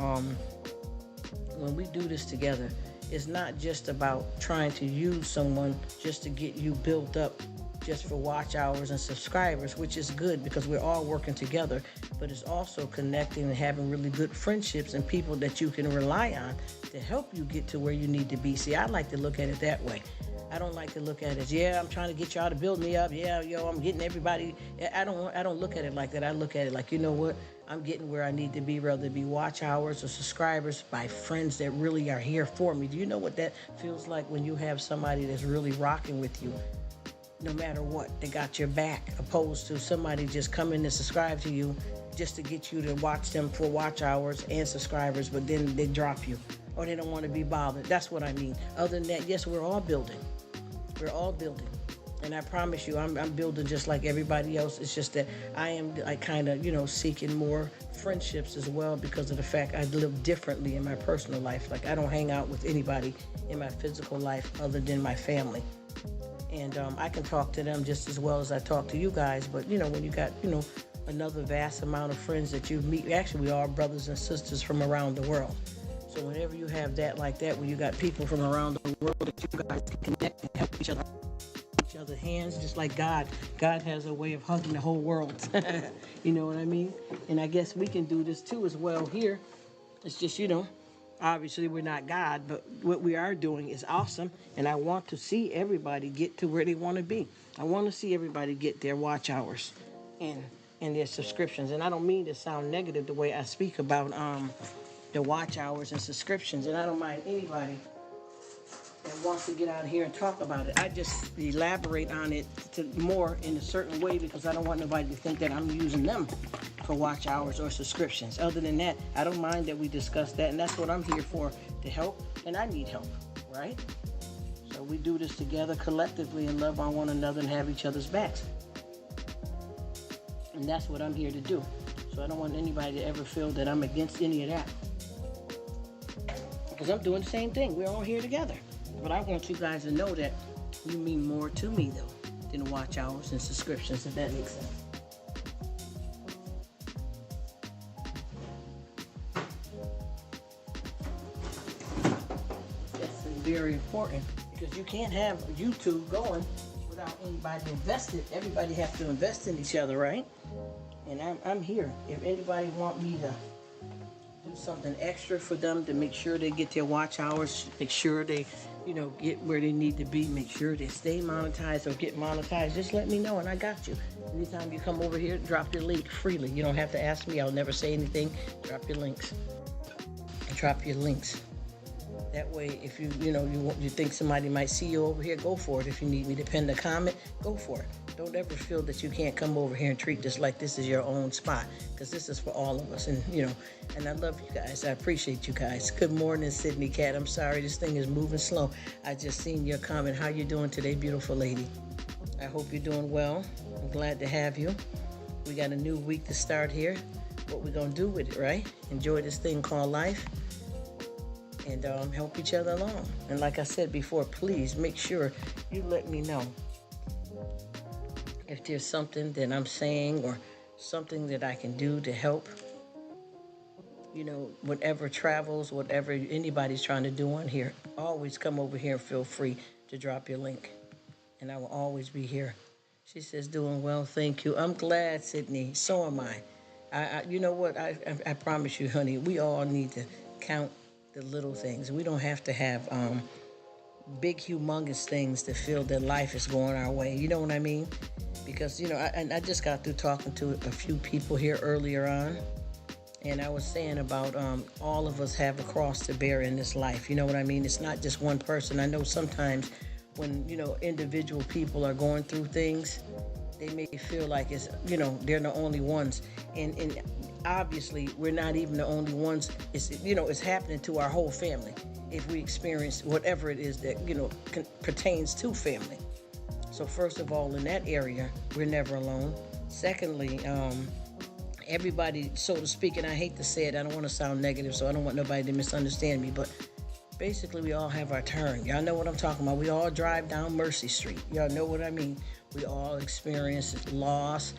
when we do this together, It's not just about trying to use someone just to get you built up just for watch hours and subscribers, which is good because we're all working together, but it's also connecting and having really good friendships and people that you can rely on to help you get to where you need to be. See, I like to look at it that way. I don't like to look at it as, yeah, I'm trying to get y'all to build me up. Yeah, I'm getting everybody. I don't look at it like that. I look at it like, you know what? I'm getting where I need to be, whether it be watch hours or subscribers by friends that really are here for me. Do you know what that feels like when you have somebody that's really rocking with you? No matter what, they got your back, opposed to somebody just coming to subscribe to you just to get you to watch them for watch hours and subscribers, but then they drop you or they don't want to be bothered. That's what I mean. Other than that, yes, we're all building. We're all building. And I promise you, I'm building just like everybody else. It's just that I am like kind of, seeking more friendships as well because of the fact I live differently in my personal life. Like I don't hang out with anybody in my physical life other than my family. And I can talk to them just as well as I talk to you guys. But, when you got, another vast amount of friends that you meet, actually we are brothers and sisters from around the world. So whenever you have that like that, where you got people from around the world that you guys can connect and help each other hands, just like God has a way of hugging the whole world. You know what I mean? And I guess we can do this too as well here. It's just, obviously we're not God, but what we are doing is awesome. And I want to see everybody get to where they want to be. I want to see everybody get their watch hours and their subscriptions. And I don't mean to sound negative the way I speak about the watch hours and subscriptions. And I don't mind anybody that wants to get out of here and talk about it. I just elaborate on it more in a certain way because I don't want nobody to think that I'm using them for watch hours or subscriptions. Other than that, I don't mind that we discuss that, and that's what I'm here for, to help, and I need help, right? So we do this together collectively and love on one another and have each other's backs. And that's what I'm here to do. So I don't want anybody to ever feel that I'm against any of that. Because I'm doing the same thing. We're all here together. But I want you guys to know that you mean more to me, though, than watch hours and subscriptions, if that makes sense. That's very important because you can't have YouTube going without anybody invested. Everybody has to invest in each other, right? And I'm here. If anybody want me to do something extra for them to make sure they get their watch hours, make sure they get where they need to be, make sure they stay monetized or get monetized, just let me know and I got you. Anytime you come over here, drop your link freely. You don't have to ask me. I'll never say anything. Drop your links. Drop your links. That way, if you think somebody might see you over here, go for it. If you need me to pin a comment, go for it. Don't ever feel that you can't come over here and treat this like this is your own spot, because this is for all of us. And and I love you guys. I appreciate you guys. Good morning, Sydney Cat. I'm sorry this thing is moving slow. I just seen your comment. How you doing today, beautiful lady? I hope you're doing well. I'm glad to have you. We got a new week to start here. What we gonna do with it, right? Enjoy this thing called life. And help each other along. And like I said before, please make sure you let me know if there's something that I'm saying or something that I can do to help, whatever travels, whatever anybody's trying to do on here. Always come over here and feel free to drop your link. And I will always be here. She says, doing well, thank you. I'm glad, Sydney. So am I. You know what? I promise you, honey, we all need to count the little things. We don't have to have big, humongous things to feel that life is going our way. You know what I mean? Because, I just got through talking to a few people here earlier on, and I was saying about all of us have a cross to bear in this life. You know what I mean? It's not just one person. I know sometimes when, individual people are going through things, they may feel like it's, they're the only ones. And obviously, we're not even the only ones. It's happening to our whole family if we experience whatever it is that, pertains to family. So first of all, in that area, we're never alone. Secondly, everybody, so to speak, and I hate to say it, I don't want to sound negative, so I don't want nobody to misunderstand me, but basically we all have our turn. Y'all know what I'm talking about. We all drive down Mercy Street. Y'all know what I mean. We all experience loss,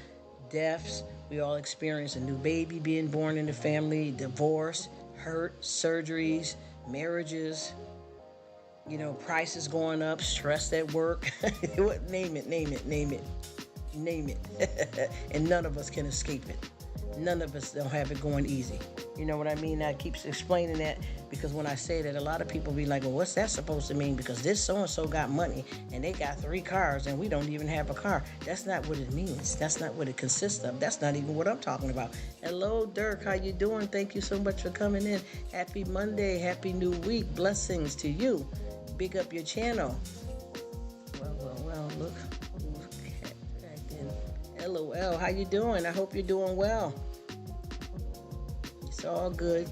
deaths. We all experience a new baby being born in the family, divorce, hurt, surgeries, marriages, Prices going up, stress at work. Name it, name it, name it, name it. And none of us can escape it. None of us don't have it going easy. You know what I mean? I keep explaining that because when I say that, a lot of people be like, well, what's that supposed to mean? Because this so-and-so got money and they got 3 cars and we don't even have a car. That's not what it means. That's not what it consists of. That's not even what I'm talking about. Hello, Dirk. How you doing? Thank you so much for coming in. Happy Monday. Happy new week. Blessings to you. Big up your channel. Well, look. LOL. How you doing? I hope you're doing well. It's all good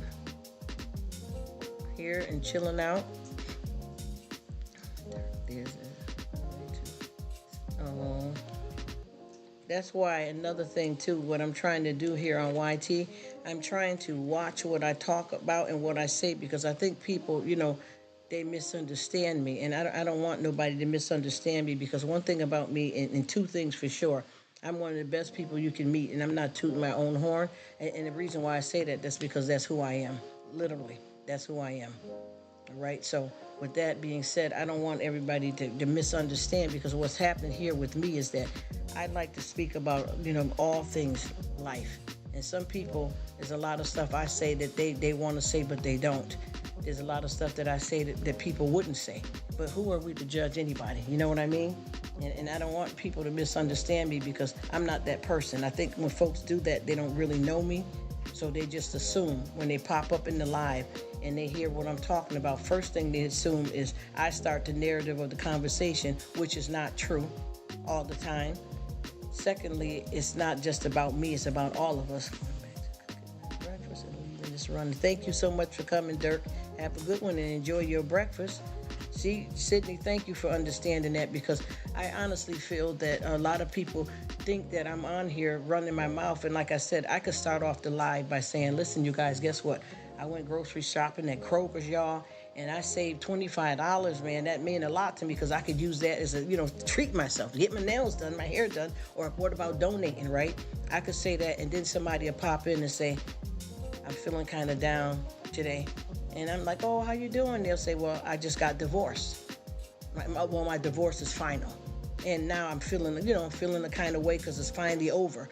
here and chilling out. That's why another thing too, what I'm trying to do here on YT, I'm trying to watch what I talk about and what I say, because I think people, they misunderstand me, and I don't want nobody to misunderstand me, because one thing about me, and 2 things for sure, I'm one of the best people you can meet, and I'm not tooting my own horn. And the reason why I say that's because that's who I am. Literally, that's who I am. All right? So with that being said, I don't want everybody to misunderstand, because what's happening here with me is that I'd like to speak about, all things life. And some people, there's a lot of stuff I say that they want to say, but they don't. There's a lot of stuff that I say that people wouldn't say. But who are we to judge anybody? You know what I mean? And I don't want people to misunderstand me, because I'm not that person. I think when folks do that, they don't really know me. So they just assume when they pop up in the live and they hear what I'm talking about, first thing they assume is I start the narrative of the conversation, which is not true all the time. Secondly, it's not just about me, it's about all of us. Breakfast and leaving this run. Thank you so much for coming, Dirk. Have a good one and enjoy your breakfast. See, Sydney, thank you for understanding that, because I honestly feel that a lot of people think that I'm on here running my mouth. And like I said, I could start off the live by saying, listen, you guys, guess what? I went grocery shopping at Kroger's, y'all, and I saved $25, man. That meant a lot to me, because I could use that as a, treat myself, get my nails done, my hair done, or what about donating, right? I could say that, and then somebody would pop in and say, I'm feeling kind of down today. And I'm like, oh, how you doing? They'll say, well, I just got divorced. My divorce is final. And now I'm feeling the kind of way because it's finally over.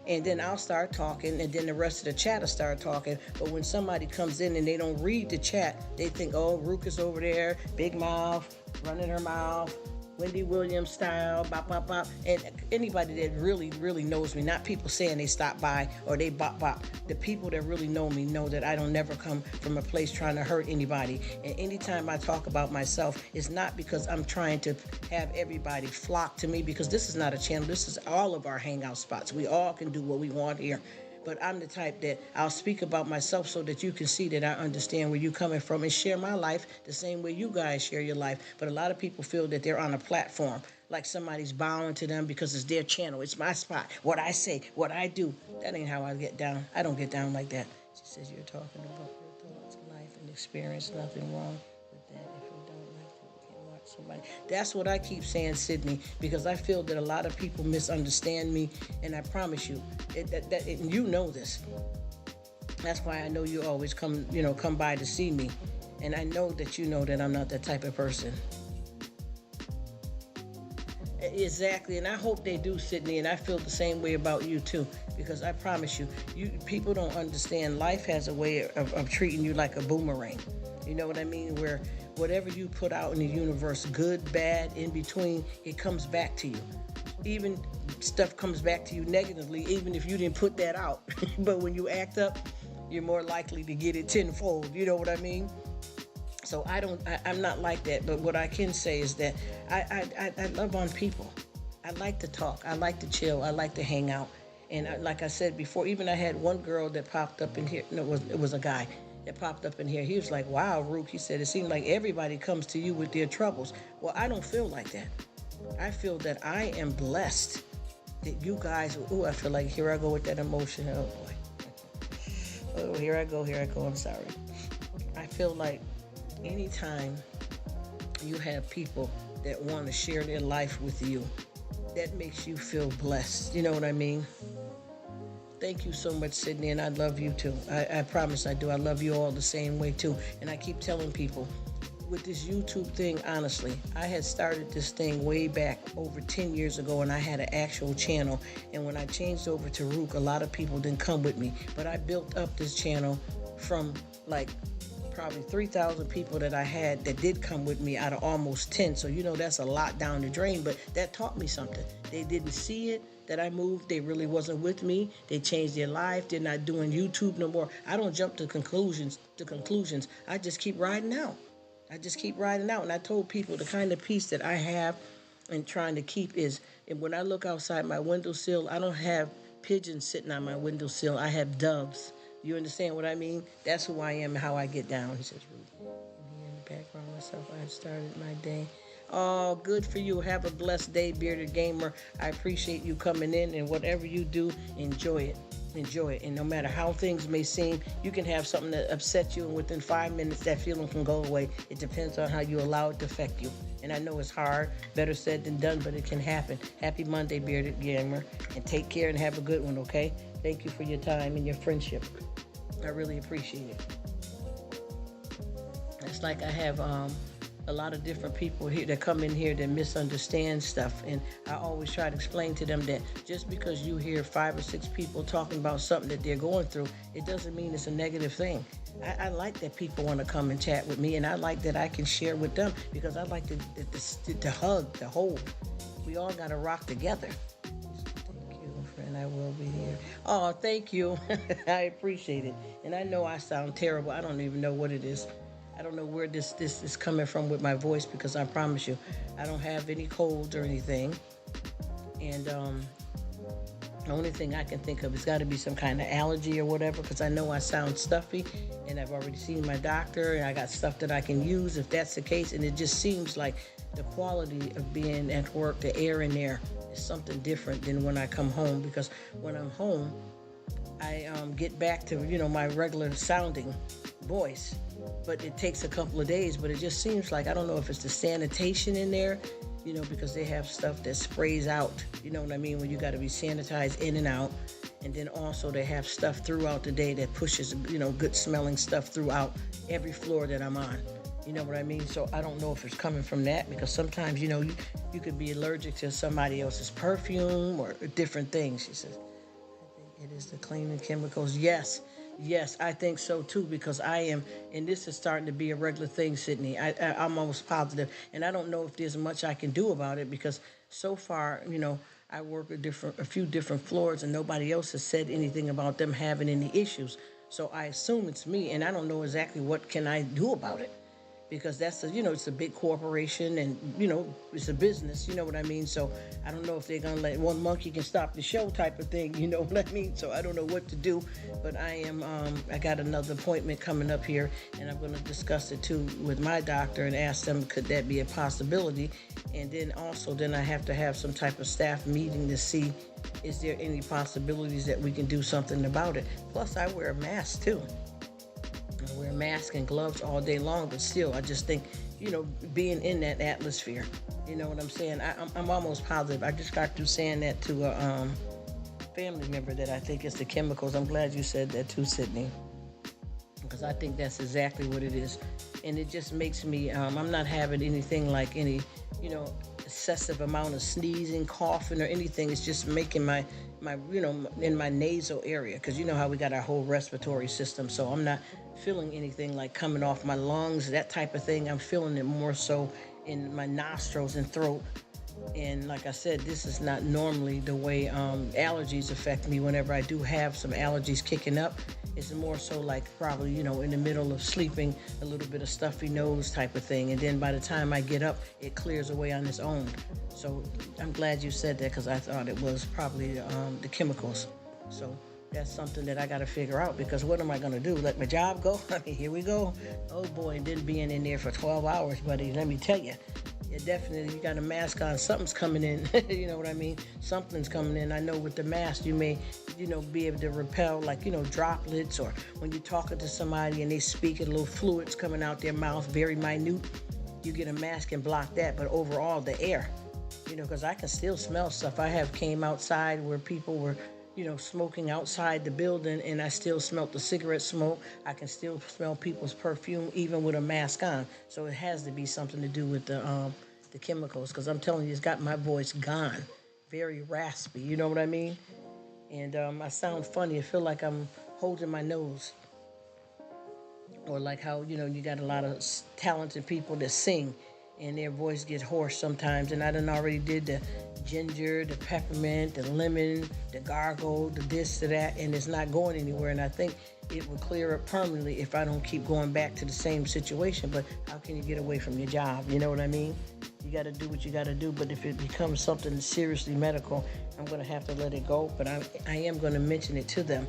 And then I'll start talking, and then the rest of the chat will start talking. But when somebody comes in and they don't read the chat, they think, oh, Rruk is over there, big mouth, running her mouth, Wendy Williams style, bop, bop, bop. And anybody that really, really knows me, not people saying they stop by or they bop, bop. The people that really know me know that I don't never come from a place trying to hurt anybody. And anytime I talk about myself, it's not because I'm trying to have everybody flock to me, because this is not a channel. This is all of our hangout spots. We all can do what we want here. But I'm the type that I'll speak about myself so that you can see that I understand where you're coming from and share my life the same way you guys share your life. But a lot of people feel that they're on a platform, like somebody's bowing to them because it's their channel. It's my spot. What I say, what I do. That ain't how I get down. I don't get down like that. She says you're talking about your thoughts, life, and experience. Nothing wrong with that. If you don't like it, you can't watch somebody. That's what I keep saying, Sydney, because I feel that a lot of people misunderstand me, and I promise you, you know this. That's why I know you always come by to see me, and I know that you know that I'm not that type of person. Exactly, and I hope they do, Sydney, and I feel the same way about you too, because I promise you, people don't understand. Life has a way of treating you like a boomerang. You know what I mean? Where whatever you put out in the universe, good, bad, in between, it comes back to you. Even stuff comes back to you negatively, even if you didn't put that out. But when you act up, you're more likely to get it tenfold. You know what I mean? So I'm not like that. But what I can say is that I love on people. I like to talk. I like to chill. I like to hang out. And like I said before, even I had one girl that popped up in here. No, it was a guy that popped up in here. He was like, wow, Rruk, he said, it seemed like everybody comes to you with their troubles. Well, I don't feel like that. I feel that I am blessed that you guys, I feel like here I go with that emotion. Oh boy. Oh, here I go. I'm sorry. I feel like anytime you have people that want to share their life with you, that makes you feel blessed. You know what I mean? Thank you so much, Sydney, and I love you too. I promise I do. I love you all the same way too. And I keep telling people, with this YouTube thing, honestly, I had started this thing way back over 10 years ago, and I had an actual channel. And when I changed over to Rruk, a lot of people didn't come with me. But I built up this channel from like probably 3,000 people that I had that did come with me out of almost 10. So, that's a lot down the drain, but that taught me something. They didn't see it, that I moved. They really wasn't with me. They changed their life. They're not doing YouTube no more. I don't jump to conclusions. I just keep riding out. And I told people the kind of peace that I have and trying to keep is, and when I look outside my windowsill, I don't have pigeons sitting on my windowsill. I have doves. You understand what I mean? That's who I am and how I get down. He says, Ruth, in the background myself, I have started my day. Oh, good for you. Have a blessed day, Bearded Gamer. I appreciate you coming in, and whatever you do, enjoy it. Enjoy it. And no matter how things may seem, you can have something that upsets you, and within 5 minutes, that feeling can go away. It depends on how you allow it to affect you. And I know it's hard, better said than done, but it can happen. Happy Monday, Bearded Gamer, and take care and have a good one, okay? Thank you for your time and your friendship. I really appreciate it. It's like I have a lot of different people here that come in here that misunderstand stuff, and I always try to explain to them that just because you hear 5 or 6 people talking about something that they're going through, it doesn't mean it's a negative thing. I like that people want to come and chat with me, and I like that I can share with them, because I like to hug, to hold. We all got to rock together. Thank you, friend. I will be here. Oh, thank you. I appreciate it. And I know I sound terrible. I don't even know what it is. I don't know where this is coming from with my voice, because I promise you, I don't have any colds or anything. And the only thing I can think of has got to be some kind of allergy or whatever, because I know I sound stuffy, and I've already seen my doctor, and I got stuff that I can use if that's the case. And it just seems like the quality of being at work, the air in there, is something different than when I come home, because when I'm home, I get back to, my regular sounding voice. But it takes a couple of days, but it just seems like, I don't know if it's the sanitation in there, because they have stuff that sprays out, you know what I mean, when you got to be sanitized in and out. And then also they have stuff throughout the day that pushes, good smelling stuff throughout every floor that I'm on. You know what I mean? So I don't know if it's coming from that, because sometimes, you could be allergic to somebody else's perfume or different things. She says, I think it is the cleaning chemicals. Yes, I think so too, because I am, and this is starting to be a regular thing, Sydney. I'm almost positive, and I don't know if there's much I can do about it, because so far, I work a few different floors, and nobody else has said anything about them having any issues. So I assume it's me, and I don't know exactly what can I do about it, because that's it's a big corporation, and it's a business, you know what I mean? So I don't know if they're gonna let one monkey can stop the show type of thing, you know what I mean? So I don't know what to do, but I got another appointment coming up here, and I'm gonna discuss it too with my doctor and ask them, could that be a possibility? And then also I have to have some type of staff meeting to see, is there any possibilities that we can do something about it? Plus I wear a mask too. I wear a mask and gloves all day long, but still, I just think, being in that atmosphere, you know what I'm saying? I'm almost positive. I just got through saying that to a family member, that I think it's the chemicals. I'm glad you said that too, Sydney, because I think that's exactly what it is. And it just makes me, I'm not having anything like any, excessive amount of sneezing, coughing, or anything. It's just making my in my nasal area, because you know how we got our whole respiratory system. So I'm not feeling anything like coming off my lungs, that type of thing. I'm feeling it more so in my nostrils and throat. And like I said, this is not normally the way allergies affect me. Whenever I do have some allergies kicking up, it's more so like probably, in the middle of sleeping, a little bit of stuffy nose type of thing. And then by the time I get up, it clears away on its own. So I'm glad you said that, because I thought it was probably the chemicals. So that's something that I got to figure out, because what am I going to do? Let my job go? I mean, here we go. Oh boy, and then being in there for 12 hours, buddy, let me tell you. Yeah, definitely, you got a mask on, something's coming in. You know what I mean? Something's coming in. I know with the mask, you may, be able to repel, like, droplets, or when you're talking to somebody and they speak, and little fluids coming out their mouth, very minute. You get a mask and block that, but overall, the air, because I can still smell stuff. I have came outside where people were, smoking outside the building, and I still smelled the cigarette smoke. I can still smell people's perfume even with a mask on. So it has to be something to do with the chemicals, because I'm telling you, it's got my voice gone, very raspy. You know what I mean? And I sound funny. I feel like I'm holding my nose, or like how you got a lot of talented people that sing and their voice gets hoarse sometimes, and I done already did the ginger, the peppermint, the lemon, the gargle, the this, to that, and it's not going anywhere. And I think it will clear up permanently if I don't keep going back to the same situation. But how can you get away from your job? You know what I mean? You got to do what you got to do. But if it becomes something seriously medical, I'm going to have to let it go. But I am going to mention it to them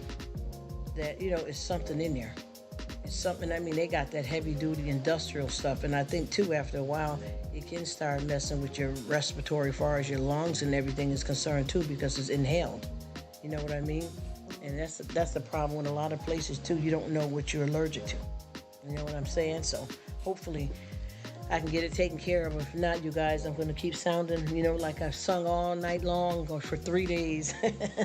that it's something in there. It's something. I mean, they got that heavy duty industrial stuff, and I think too, after a while, it can start messing with your respiratory, as far as your lungs and everything is concerned too, because it's inhaled. You know what I mean? And that's the problem with a lot of places too. You don't know what you're allergic to. You know what I'm saying? So hopefully I can get it taken care of. If not, you guys, I'm going to keep sounding, like I've sung all night long or for 3 days.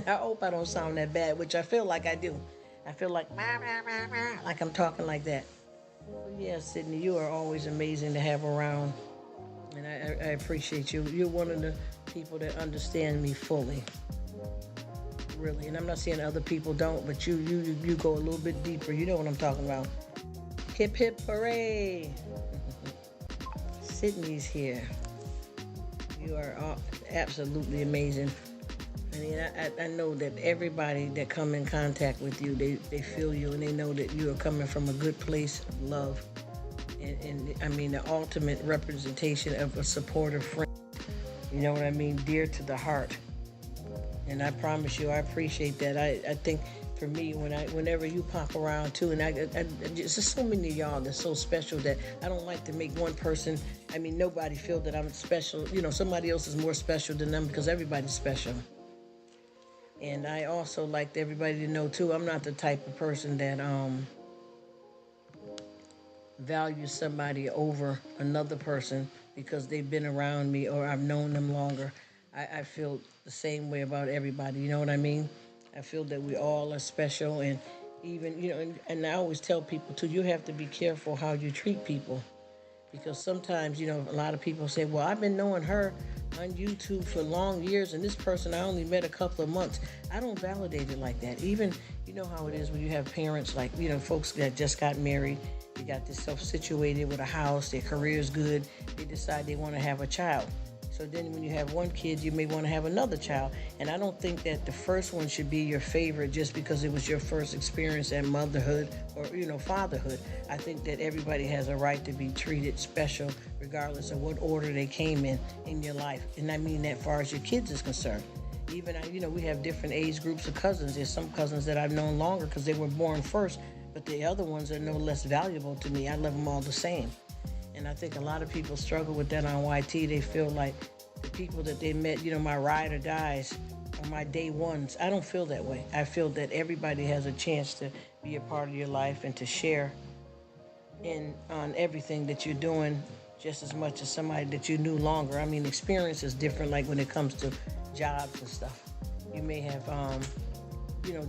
I hope I don't sound that bad, which I feel like I do. I feel like I'm talking like that. But yeah, Sydney, you are always amazing to have around, and I appreciate you. You're one of the people that understand me fully, really. And I'm not saying other people don't, but you go a little bit deeper. You know what I'm talking about. Hip hip hooray! Sydney's here. You are absolutely amazing. I mean, I know that everybody that come in contact with you, they feel you, and they know that you are coming from a good place of love. And I mean, the ultimate representation of a supportive friend. You know what I mean? Dear to the heart. And I promise you, I appreciate that. I think for me, whenever you pop around too, and there's just so many of y'all that's so special that I don't like to make one person, I mean, nobody feel that I'm special. Somebody else is more special than them, because everybody's special. And I also like everybody to know too, I'm not the type of person that values somebody over another person because they've been around me or I've known them longer. I feel the same way about everybody. You know what I mean? I feel that we all are special, and even and I always tell people too, you have to be careful how you treat people, because sometimes a lot of people say, well, I've been knowing her on YouTube for long years, and this person I only met a couple of months. I don't validate it like that. Even, you know how it is when you have parents, like, folks that just got married, they got themselves situated with a house, their career is good, they decide they want to have a child. So then when you have one kid, you may want to have another child. And I don't think that the first one should be your favorite just because it was your first experience at motherhood or, fatherhood. I think that everybody has a right to be treated special regardless of what order they came in your life. And I mean that far as your kids is concerned. Even, we have different age groups of cousins. There's some cousins that I've known longer because they were born first, but the other ones are no less valuable to me. I love them all the same. And I think a lot of people struggle with that on YT. They feel like the people that they met, my ride or dies, or my day ones. I don't feel that way. I feel that everybody has a chance to be a part of your life and to share on everything that you're doing just as much as somebody that you knew longer. I mean, experience is different, like when it comes to jobs and stuff. You may have,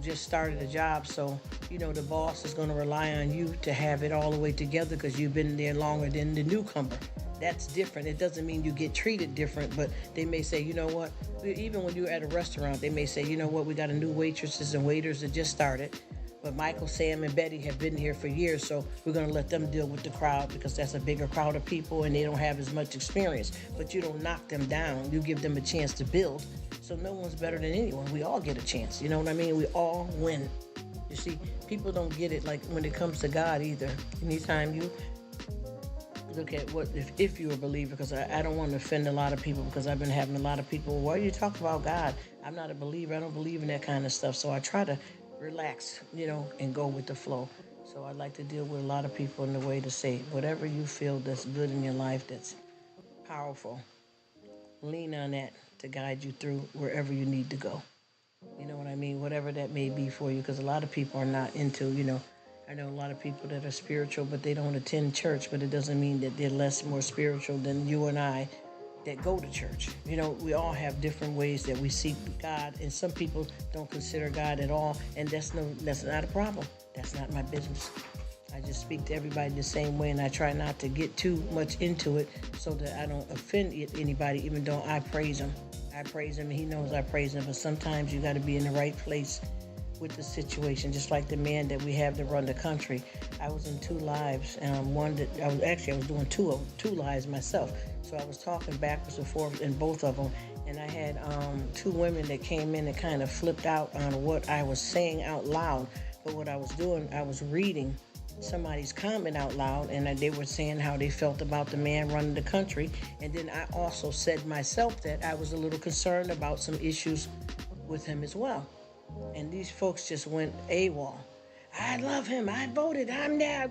just started a job, so, the boss is going to rely on you to have it all the way together because you've been there longer than the newcomer. That's different. It doesn't mean you get treated different, but they may say, you know what, even when you're at a restaurant, they may say, you know what, we got a new waitresses and waiters that just started, but Michael, Sam, and Betty have been here for years, so we're going to let them deal with the crowd because that's a bigger crowd of people and they don't have as much experience. But you don't knock them down. You give them a chance to build. So no one's better than anyone. We all get a chance. You know what I mean? We all win. You see, people don't get it like when it comes to God either. Anytime you look at what, if you're a believer, because I don't want to offend a lot of people, because I've been having a lot of people, why do you talk about God? I'm not a believer. I don't believe in that kind of stuff. So I try to relax, and go with the flow. So I like to deal with a lot of people in the way to say, whatever you feel that's good in your life, that's powerful, lean on that to guide you through wherever you need to go. You know what I mean? Whatever that may be for you, because a lot of people are not into, I know a lot of people that are spiritual, but they don't attend church, but it doesn't mean that they're more spiritual than you and I that go to church. You know, we all have different ways that we seek God, and some people don't consider God at all, and that's not a problem. That's not my business. I just speak to everybody the same way, and I try not to get too much into it so that I don't offend anybody, even though I praise him. I praise him, and he knows I praise him, but sometimes you got to be in the right place with the situation, just like the man that we have to run the country. I was in 2 lives, one that I was doing two lives myself. So I was talking backwards and forth in both of them, and I had 2 women that came in and kind of flipped out on what I was saying out loud. But what I was doing, I was reading somebody's comment out loud, and they were saying how they felt about the man running the country. And then I also said myself that I was a little concerned about some issues with him as well. And these folks just went AWOL. I love him. I voted. I'm there.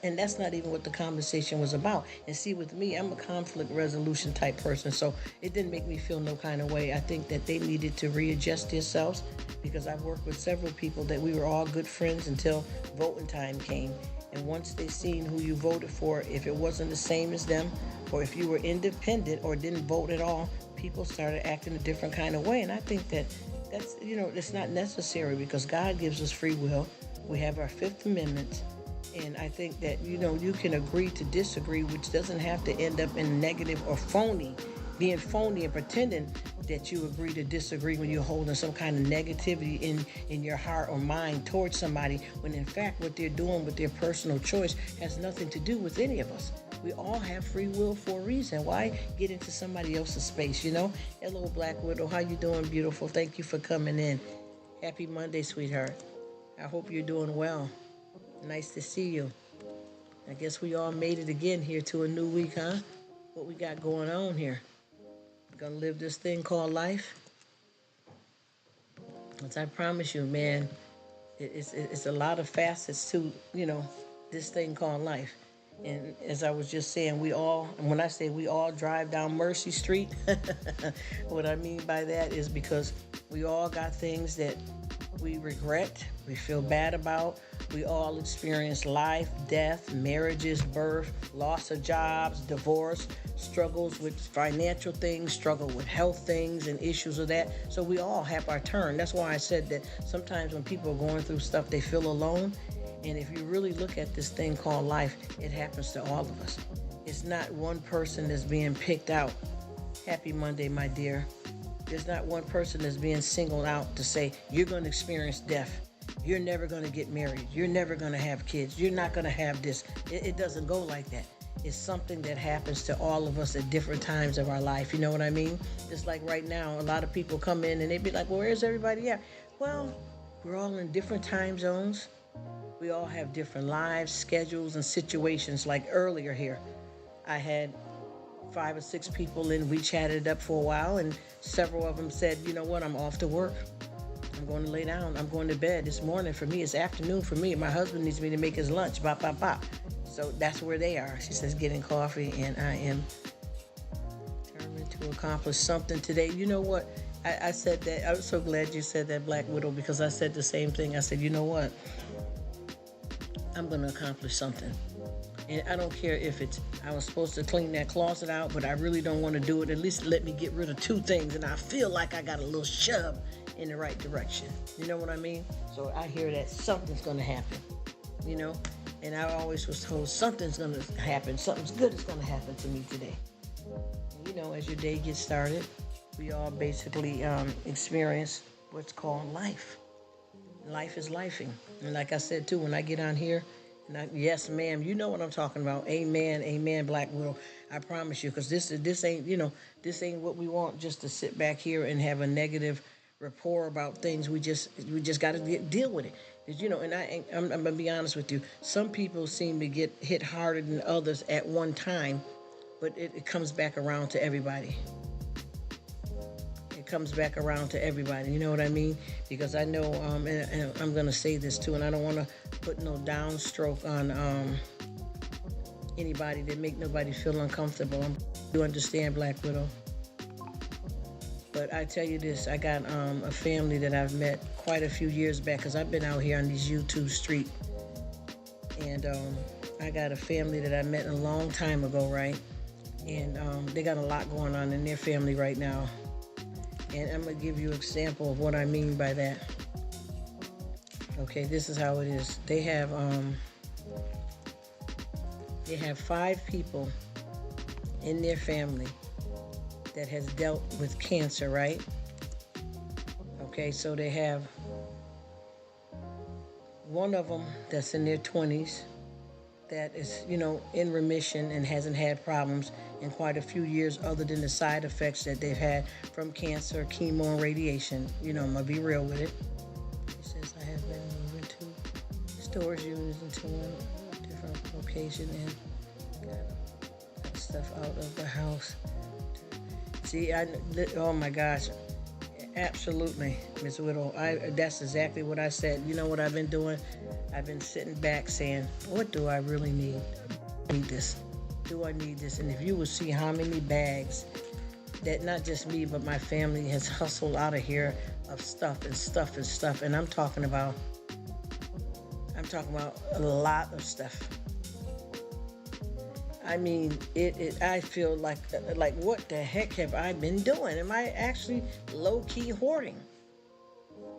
And that's not even what the conversation was about. And see, with me, I'm a conflict resolution type person, so it didn't make me feel no kind of way. I think that they needed to readjust themselves, because I've worked with several people that we were all good friends until voting time came. And once they seen who you voted for, if it wasn't the same as them, or if you were independent or didn't vote at all, people started acting a different kind of way. And I think that that's, it's not necessary, because God gives us free will. We have our 5th Amendment, and I think that, you can agree to disagree, which doesn't have to end up in negative or being phony and pretending that you agree to disagree when you're holding some kind of negativity in your heart or mind towards somebody, when in fact what they're doing with their personal choice has nothing to do with any of us. We all have free will for a reason. Why get into somebody else's space, Hello, Black Widow. How you doing, beautiful? Thank you for coming in. Happy Monday, sweetheart. I hope you're doing well. Nice to see you. I guess we all made it again here to a new week, huh? What we got going on here? Gonna live this thing called life? As I promise you, man, it's a lot of facets to, this thing called life. And as I was just saying, when I say we all drive down Mercy Street, what I mean by that is because we all got things that we regret, we feel bad about. We all experience life, death, marriages, birth, loss of jobs, divorce, struggles with financial things, struggle with health things and issues of that. So we all have our turn. That's why I said that sometimes when people are going through stuff, they feel alone. And if you really look at this thing called life, it happens to all of us. It's not one person that's being picked out. Happy Monday, my dear. There's not one person that's being singled out to say, you're going to experience death. You're never going to get married. You're never going to have kids. You're not going to have this. It doesn't go like that. It's something that happens to all of us at different times of our life. You know what I mean? Just like right now, a lot of people come in and they be like, well, where's everybody at? Well, we're all in different time zones. We all have different lives, schedules, and situations. Like earlier here, I had 5 or 6 people in. We chatted up for a while, and several of them said, you know what, I'm off to work. I'm going to lay down. I'm going to bed. This morning for me, it's afternoon for me. My husband needs me to make his lunch. Bop, bop, bop. So that's where they are. She says, getting coffee, and I am determined to accomplish something today. You know what? I said that. I was so glad you said that, Black Widow, because I said the same thing. I said, you know what? I'm going to accomplish something. And I don't care if I was supposed to clean that closet out, but I really don't want to do it. At least let me get rid of 2 things, and I feel like I got a little shove in the right direction. You know what I mean? So I hear that something's going to happen, And I always was told something's going to happen. Something's good is going to happen to me today. And, as your day gets started, we all basically experience what's called life. Life is lifing. And like I said, too, when I get on here, yes, ma'am, you know what I'm talking about. Amen, amen, Black Widow. I promise you, because this ain't, this ain't what we want, just to sit back here and have a negative rapport about things. We just got to deal with it. And I'm going to be honest with you. Some people seem to get hit harder than others at one time, but it comes back around to everybody. Comes back around to everybody, you know what I mean? Because I know, and I'm going to say this too, and I don't want to put no downstroke on anybody that make nobody feel uncomfortable. You understand, Black Widow? But I tell you this, I got a family that I've met quite a few years back, because I've been out here on these YouTube streets, and I got a family that I met a long time ago, right? and they got a lot going on in their family right now. And I'm going to give you an example of what I mean by that. Okay, this is how it is. They have 5 people in their family that has dealt with cancer, right? Okay, so they have one of them that's in their 20s that is, in remission and hasn't had problems in quite a few years other than the side effects that they've had from cancer, chemo, and radiation. I'm going to be real with it. It says, I have been moving to storage units into a different location and got stuff out of the house. See, oh my gosh. Absolutely, Ms. Whittle. That's exactly what I said. You know what I've been doing? I've been sitting back saying, what do I really need? Need this? Do I need this? And if you would see how many bags that not just me, but my family has hustled out of here of stuff and stuff and stuff. And I'm talking about a lot of stuff. I mean, I feel like what the heck have I been doing? Am I actually low-key hoarding?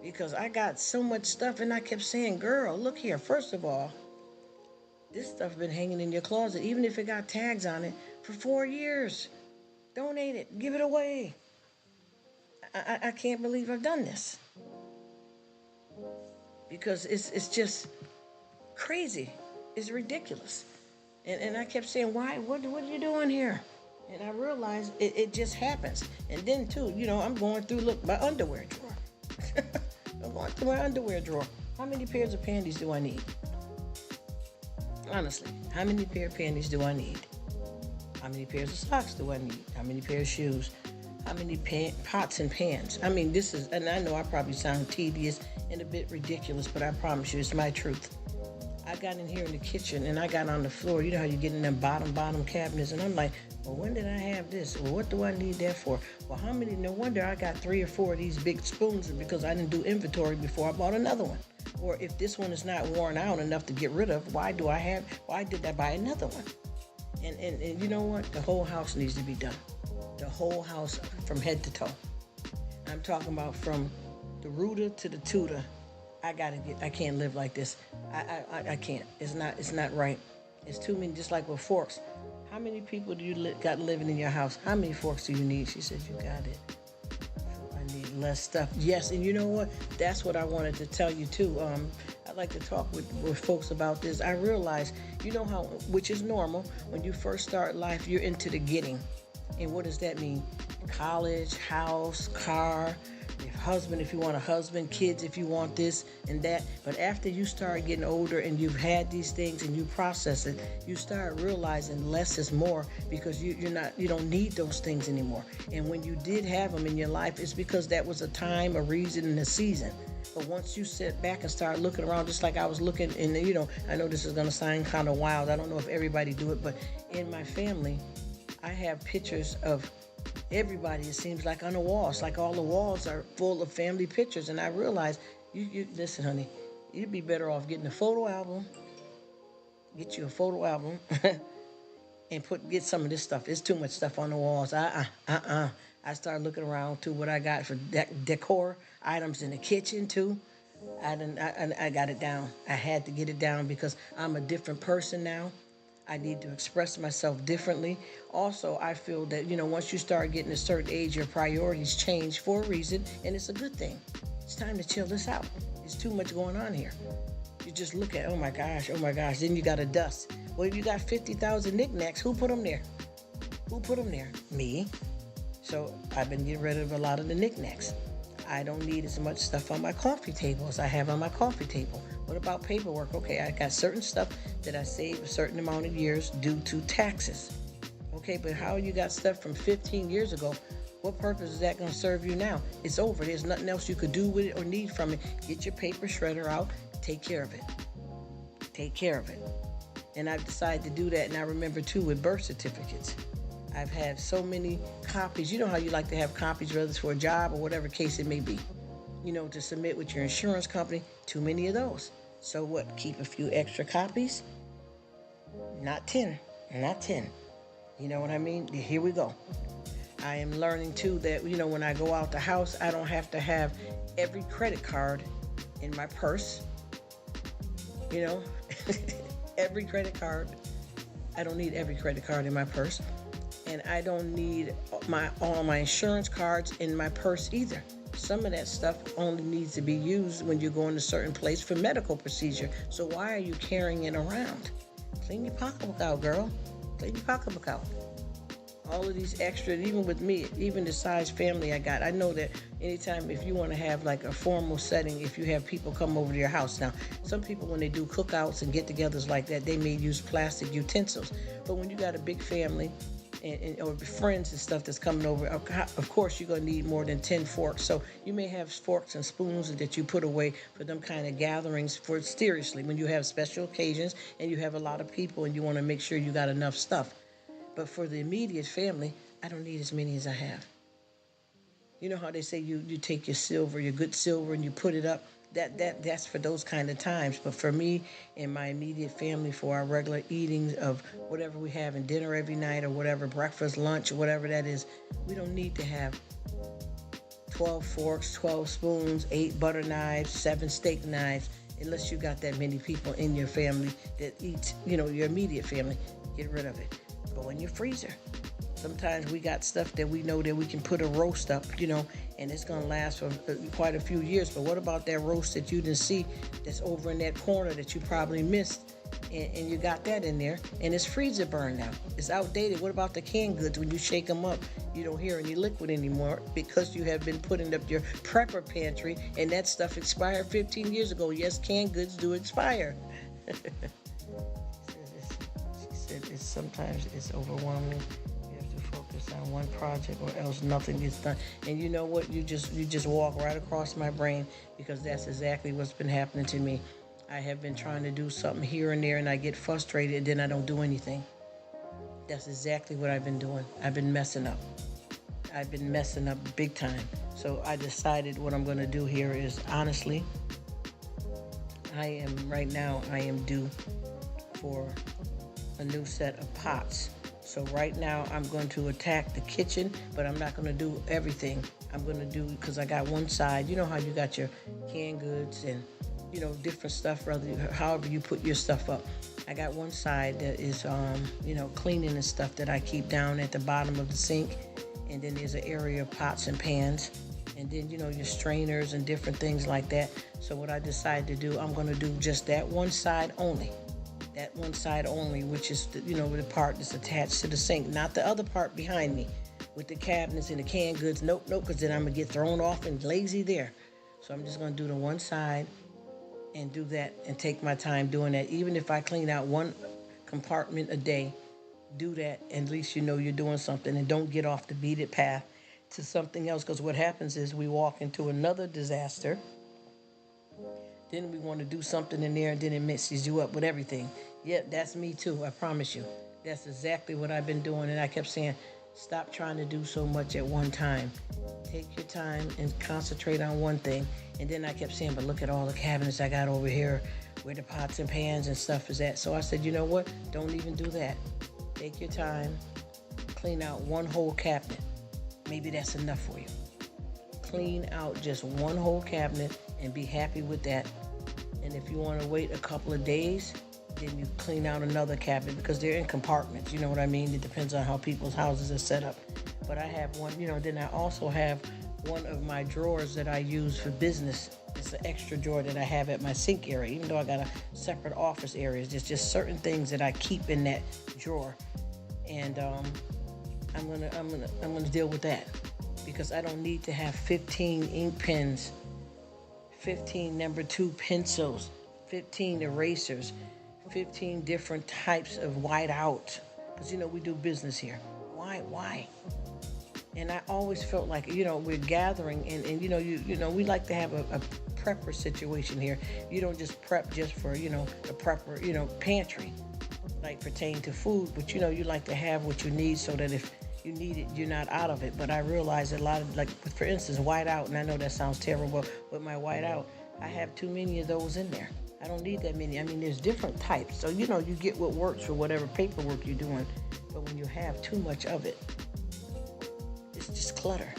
Because I got so much stuff, and I kept saying, girl, look here. First of all, this stuff been hanging in your closet, even if it got tags on it, for 4 years. Donate it. Give it away. I can't believe I've done this. Because it's just crazy. It's ridiculous. And I kept saying, why? What are you doing here? And I realized it just happens. And then, too, I'm going through, look, my underwear drawer. I'm going through my underwear drawer. How many pairs of panties do I need? Honestly, how many pair of panties do I need? How many pairs of socks do I need? How many pairs of shoes? How many pots and pans? I mean, this is, and I know I probably sound tedious and a bit ridiculous, but I promise you, it's my truth. I got in here in the kitchen and I got on the floor. You know how you get in them bottom cabinets, and I'm like, well, when did I have this? Well, what do I need that for? Well, how many? No wonder I got 3 or 4 of these big spoons because I didn't do inventory before I bought another one. Or if this one is not worn out enough to get rid of, why did I buy another one? And you know what? The whole house needs to be done. The whole house from head to toe. I'm talking about from the rooter to the tutor. I can't live like this. I can't. It's not right. It's too many, just like with forks. How many people do you got living in your house? How many forks do you need? She said, you got it. I need less stuff. Yes, and you know what? That's what I wanted to tell you too. I'd like to talk with folks about this. I realize, how, which is normal, when you first start life, you're into the getting. And what does that mean? College, house, car, husband if you want a husband, kids if you want this and that. But after you start getting older and you've had these things and you process it, you start realizing less is more because you don't need those things anymore. And when you did have them in your life, it's because that was a time, a reason, and a season. But once you sit back and start looking around, just like I was looking, and I know this is going to sound kind of wild. I don't know if everybody do it, but in my family, I have pictures of everybody, it seems like, on the walls. Like all the walls are full of family pictures. And I realized, you listen, honey, you'd be better off getting a photo album. Get you a photo album and get some of this stuff. It's too much stuff on the walls. I started looking around to what I got for decor items in the kitchen too. I got it down. I had to get it down because I'm a different person now. I need to express myself differently. Also, I feel that, once you start getting a certain age, your priorities change for a reason, and it's a good thing. It's time to chill this out. There's too much going on here. You just look at, oh my gosh, then you got to dust. Well, if you got 50,000 knickknacks, who put them there? Me. So I've been getting rid of a lot of the knickknacks. I don't need as much stuff on my coffee table as I have on my coffee table. What about paperwork? Okay, I got certain stuff that I saved a certain amount of years due to taxes. Okay, but how you got stuff from 15 years ago? What purpose is that going to serve you now? It's over. There's nothing else you could do with it or need from it. Get your paper shredder out. Take care of it. And I've decided to do that. And I remember, too, with birth certificates. I've had so many copies. You know how you like to have copies, whether it's for a job or whatever case it may be, to submit with your insurance company. Too many of those. So what? Keep a few extra copies? Not 10. You know what I mean? Here we go. I am learning too that, when I go out the house, I don't have to have every credit card in my purse. You know, every credit card. I don't need every credit card in my purse. And I don't need all my insurance cards in my purse either. Some of that stuff only needs to be used when you go in a certain place for medical procedure. So why are you carrying it around? Clean your pocketbook out, girl. Clean your pocketbook out. All of these extra, even with me, even the size family I got, I know that anytime if you want to have like a formal setting, if you have people come over to your house. Now, some people when they do cookouts and get-togethers like that, they may use plastic utensils. But when you got a big family, or friends and stuff that's coming over, of course you're going to need more than 10 forks. So you may have forks and spoons that you put away for them kind of gatherings, for seriously when you have special occasions and you have a lot of people and you want to make sure you got enough stuff. But for the immediate family, I don't need as many as I have. You know how they say you take your silver, your good silver, and you put it up? That's for those kind of times. But for me and my immediate family, for our regular eatings of whatever we have in dinner every night or whatever, breakfast, lunch, or whatever that is, we don't need to have 12 forks, 12 spoons, 8 butter knives, 7 steak knives, unless you got that many people in your family that eat, your immediate family. Get rid of it. Go in your freezer. Sometimes we got stuff that we know that we can put a roast up, and it's going to last for quite a few years. But what about that roast that you didn't see that's over in that corner that you probably missed? And you got that in there, and it's freezer burned now. It's outdated. What about the canned goods? When you shake them up, you don't hear any liquid anymore because you have been putting up your prepper pantry, and that stuff expired 15 years ago. Yes, canned goods do expire. She said sometimes it's overwhelming. Focus on one project or else nothing gets done. And you know what? You just walk right across my brain, because that's exactly what's been happening to me. I have been trying to do something here and there and I get frustrated and then I don't do anything. That's exactly what I've been doing. I've been messing up. I've been messing up big time. So I decided what I'm going to do here is, honestly, I am due for a new set of pots. So right now I'm going to attack the kitchen, but I'm not going to do everything. I'm going to do, because I got one side, you know how you got your canned goods and, different stuff, however you put your stuff up. I got one side that is, cleaning and stuff that I keep down at the bottom of the sink. And then there's an area of pots and pans. And then, your strainers and different things like that. So what I decided to do, I'm going to do just that one side only. That one side only, which is, the part that's attached to the sink, not the other part behind me with the cabinets and the canned goods. Nope, because then I'm going to get thrown off and lazy there. So I'm just going to do the one side and do that and take my time doing that. Even if I clean out one compartment a day, do that. At least you're doing something, and don't get off the beaten path to something else, because what happens is we walk into another disaster. Then we want to do something in there, and then it messes you up with everything. Yeah, that's me too, I promise you. That's exactly what I've been doing, and I kept saying, stop trying to do so much at one time. Take your time and concentrate on one thing. And then I kept saying, but look at all the cabinets I got over here where the pots and pans and stuff is at. So I said, you know what? Don't even do that. Take your time, clean out one whole cabinet. Maybe that's enough for you. Clean out just one whole cabinet and be happy with that. And if you want to wait a couple of days, then you clean out another cabinet, because they're in compartments. You know what I mean? It depends on how people's houses are set up. But I have one, then I also have one of my drawers that I use for business. It's an extra drawer that I have at my sink area, even though I got a separate office area. There's just certain things that I keep in that drawer. And I'm gonna deal with that, because I don't need to have 15 ink pens, 15 number 2 pencils, 15 erasers, 15 different types of whiteout, because we do business here. Why? And I always felt like, we're gathering, and we like to have a prepper situation here. You don't just prep just for, a prepper, pantry, like pertain to food, but you like to have what you need so that if you need it, you're not out of it. But I realize a lot of, like, for instance, whiteout, and I know that sounds terrible, but my whiteout, I have too many of those in there. I don't need that many. I mean, there's different types. So, you get what works for whatever paperwork you're doing. But when you have too much of it, it's just clutter.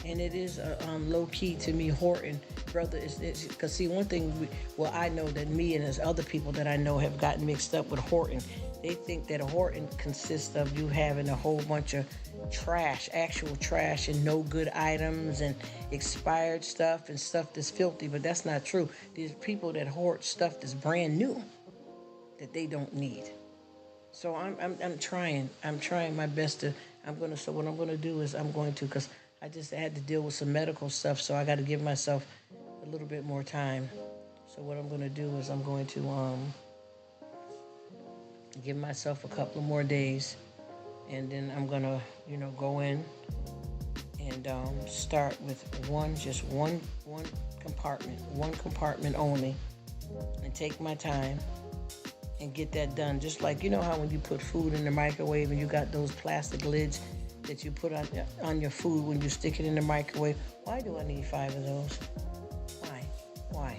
And it is low key to me, hoarding, brother. Because, see, one thing, I know that me and there's other people that I know have gotten mixed up with hoarding. They think that a hoarding consists of you having a whole bunch of trash, actual trash, and no good items and expired stuff and stuff that's filthy. But that's not true. There's people that hoard stuff that's brand new that they don't need. So I'm trying my best to. So what I'm gonna do is because I just had to deal with some medical stuff, so I got to give myself a little bit more time. So what I'm gonna do is I'm going to give myself a couple of more days, and then I'm gonna go in and start with one compartment only, and take my time and get that done. Just like how when you put food in the microwave and you got those plastic lids that you put on your food when you stick it in the microwave. Why do I need 5 of those? Why?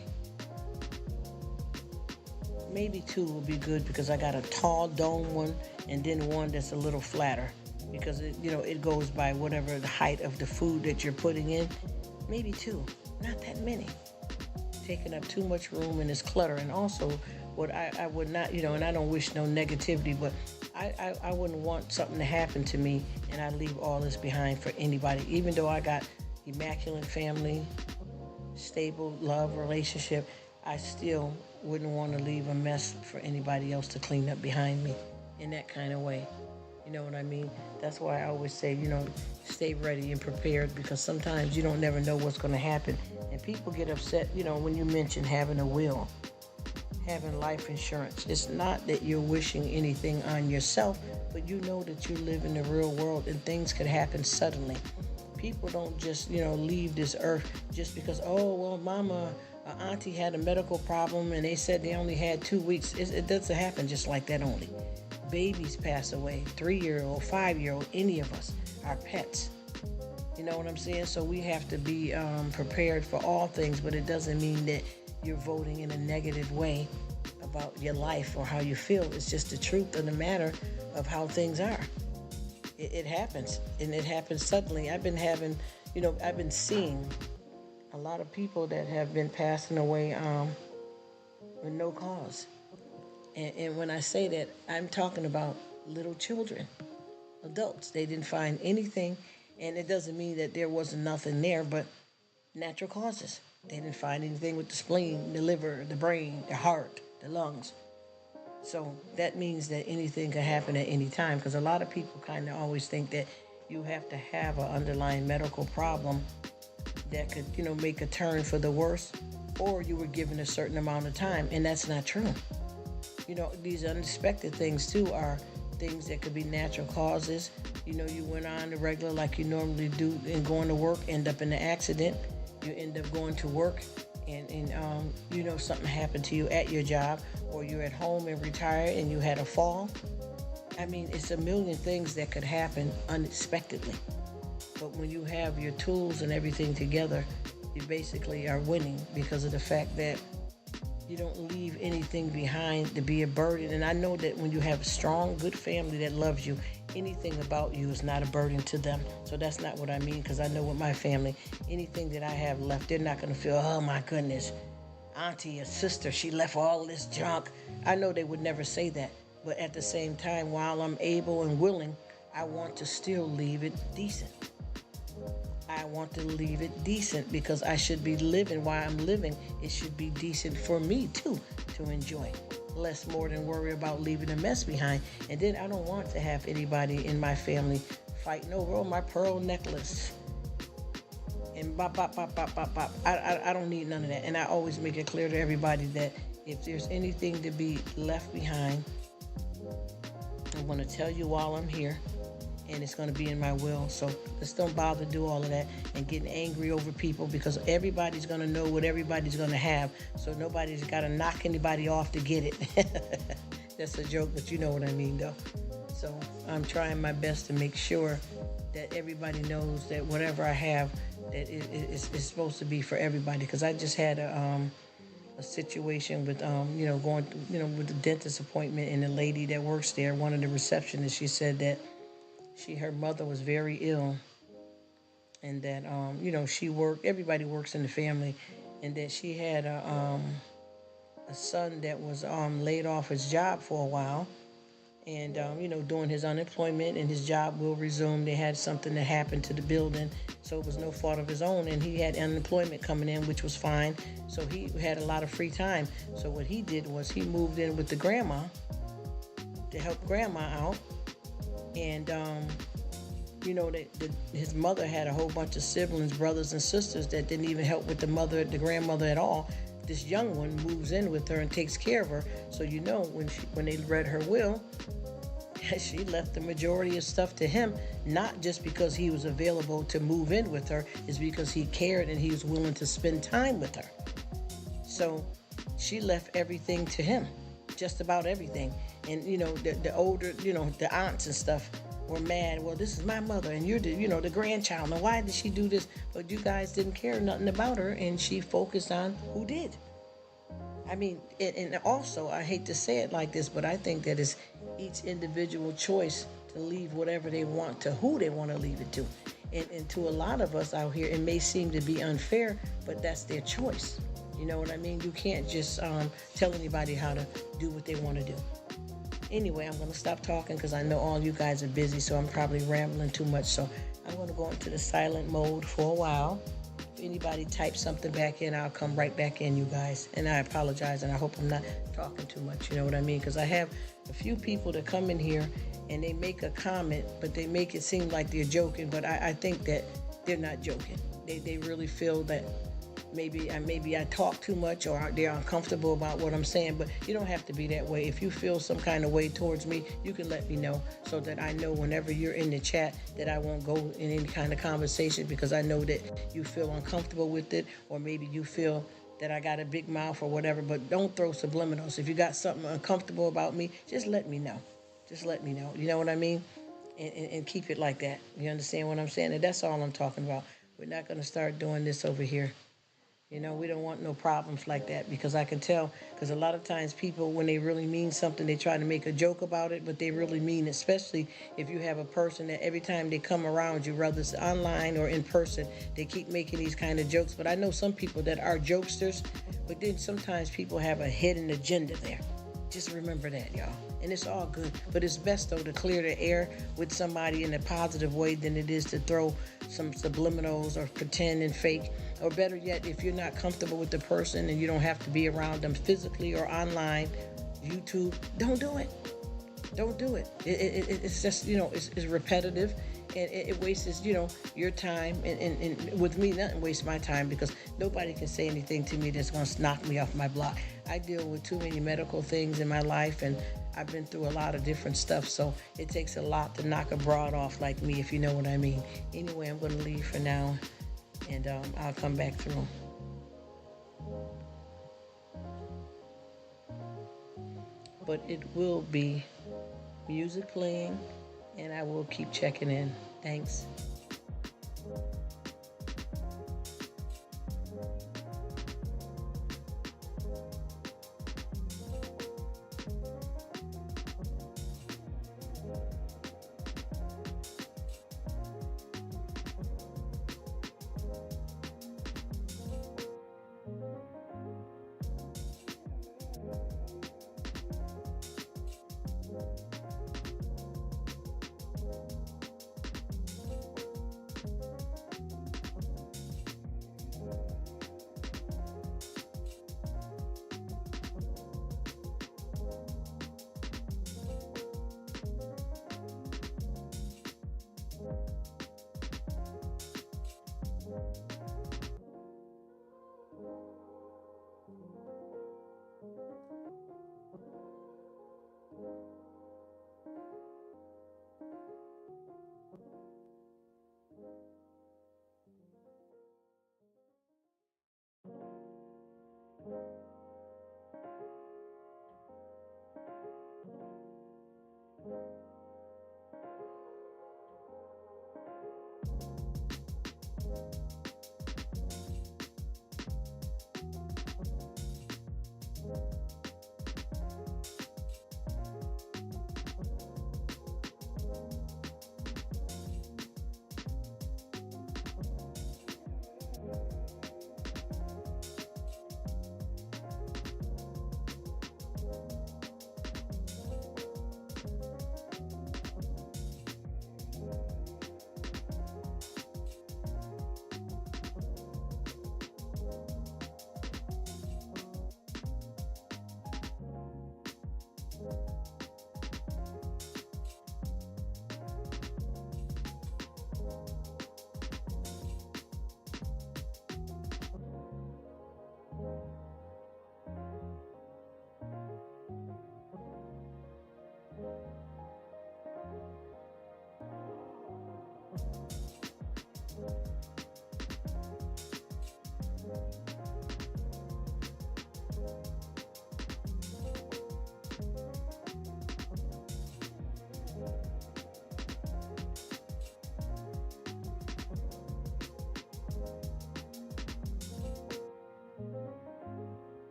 Maybe 2 will be good because I got a tall dome one and then one that's a little flatter, because it goes by whatever the height of the food that you're putting in. Maybe 2, not that many. Taking up too much room and it's clutter. And also, what I would not, and I don't wish no negativity, but I wouldn't want something to happen to me and I leave all this behind for anybody. Even though I got immaculate family, stable love relationship, I still wouldn't want to leave a mess for anybody else to clean up behind me in that kind of way. You know what I mean? That's why I always say, stay ready and prepared, because sometimes you don't never know what's going to happen. And people get upset, when you mention having a will, having life insurance. It's not that you're wishing anything on yourself, but you know that you live in the real world and things could happen suddenly. People don't just, leave this earth just because, mama, auntie had a medical problem and they said they only had 2 weeks. It doesn't happen just like that only. Babies pass away, 3-year-old, 5-year-old, any of us, our pets. You know what I'm saying? So we have to be prepared for all things, but it doesn't mean that you're voting in a negative way about your life or how you feel. It's just the truth of the matter of how things are. It happens, and it happens suddenly. I've been seeing a lot of people that have been passing away with no cause. And when I say that, I'm talking about little children, adults. They didn't find anything, and it doesn't mean that there wasn't nothing there, but natural causes. They didn't find anything with the spleen, the liver, the brain, the heart, the lungs. So that means that anything can happen at any time, because a lot of people kind of always think that you have to have an underlying medical problem that could, make a turn for the worse, or you were given a certain amount of time, and that's not true. These unexpected things too are things that could be natural causes. You went on the regular like you normally do and going to work, end up in an accident. You end up going to work and something happened to you at your job, or you're at home and retired and you had a fall. I mean, it's a million things that could happen unexpectedly. But when you have your tools and everything together, you basically are winning, because of the fact that you don't leave anything behind to be a burden. And I know that when you have a strong, good family that loves you, anything about you is not a burden to them. So that's not what I mean, because I know with my family, anything that I have left, they're not going to feel, oh my goodness, auntie or sister, she left all this junk. I know they would never say that. But at the same time, while I'm able and willing, I want to still leave it decent. I want to leave it decent, because I should be living while I'm living. It should be decent for me too, to enjoy. Less more than worry about leaving a mess behind. And then I don't want to have anybody in my family fighting over my pearl necklace. And bop, bop, bop, bop, bop, bop. I don't need none of that. And I always make it clear to everybody that if there's anything to be left behind, I'm going to tell you while I'm here. And it's going to be in my will. So let's don't bother to do all of that and getting angry over people, because everybody's going to know what everybody's going to have. So nobody's got to knock anybody off to get it. That's a joke, but you know what I mean, though. So I'm trying my best to make sure that everybody knows that whatever I have, that it's supposed to be for everybody. Because I just had a situation with going with the dentist appointment, and the lady that works there, one of the receptionists, she said that her mother was very ill, and that she worked. Everybody works in the family, and that she had a son that was laid off his job for a while, and during his unemployment, and his job will resume. They had something that happened to the building, so it was no fault of his own, and he had unemployment coming in, which was fine. So he had a lot of free time. So what he did was he moved in with the grandma to help grandma out, and his mother had a whole bunch of siblings, brothers and sisters, that didn't even help with the grandmother at all. This young one moves in with her and takes care of her. So when they read her will, she left the majority of stuff to him, not just because he was available to move in with her, it's because he cared and he was willing to spend time with her. So she left everything to him, just about everything. And the older, the aunts and stuff were mad. Well, this is my mother, and you're the grandchild. Now, why did she do this? But you guys didn't care nothing about her, and she focused on who did. I mean, and also, I hate to say it like this, but I think that it's each individual choice to leave whatever they want to who they want to leave it to. And to a lot of us out here, it may seem to be unfair, but that's their choice. You know what I mean? You can't just tell anybody how to do what they want to do. Anyway, I'm going to stop talking because I know all you guys are busy, so I'm probably rambling too much. So I'm going to go into the silent mode for a while. If anybody types something back in, I'll come right back in, you guys. And I apologize, and I hope I'm not talking too much, you know what I mean? Because I have a few people that come in here, and they make a comment, but they make it seem like they're joking. But I think that they're not joking. They really feel that maybe I talk too much, or they're uncomfortable about what I'm saying, but you don't have to be that way. If you feel some kind of way towards me, you can let me know, so that I know whenever you're in the chat that I won't go in any kind of conversation, because I know that you feel uncomfortable with it, or maybe you feel that I got a big mouth or whatever. But don't throw subliminals. If you got something uncomfortable about me, just let me know. Just let me know. You know what I mean? And keep it like that. You understand what I'm saying? And that's all I'm talking about. We're not going to start doing this over here. We don't want no problems like that, because I can tell, because a lot of times people, when they really mean something, they try to make a joke about it, but they really mean it, especially if you have a person that every time they come around you, whether it's online or in person, they keep making these kind of jokes. But I know some people that are jokesters, but then sometimes people have a hidden agenda there. Just remember that, y'all. And it's all good. But it's best, though, to clear the air with somebody in a positive way than it is to throw some subliminals or pretend and fake. Or better yet, if you're not comfortable with the person and you don't have to be around them physically or online, YouTube, don't do it. Don't do it. It's just, it's repetitive. And it wastes, your time. And with me, nothing wastes my time, because nobody can say anything to me that's going to knock me off my block. I deal with too many medical things in my life, and I've been through a lot of different stuff. So it takes a lot to knock a broad off like me, if you know what I mean. Anyway, I'm going to leave for now, and I'll come back through. But it will be music playing, and I will keep checking in. Thanks.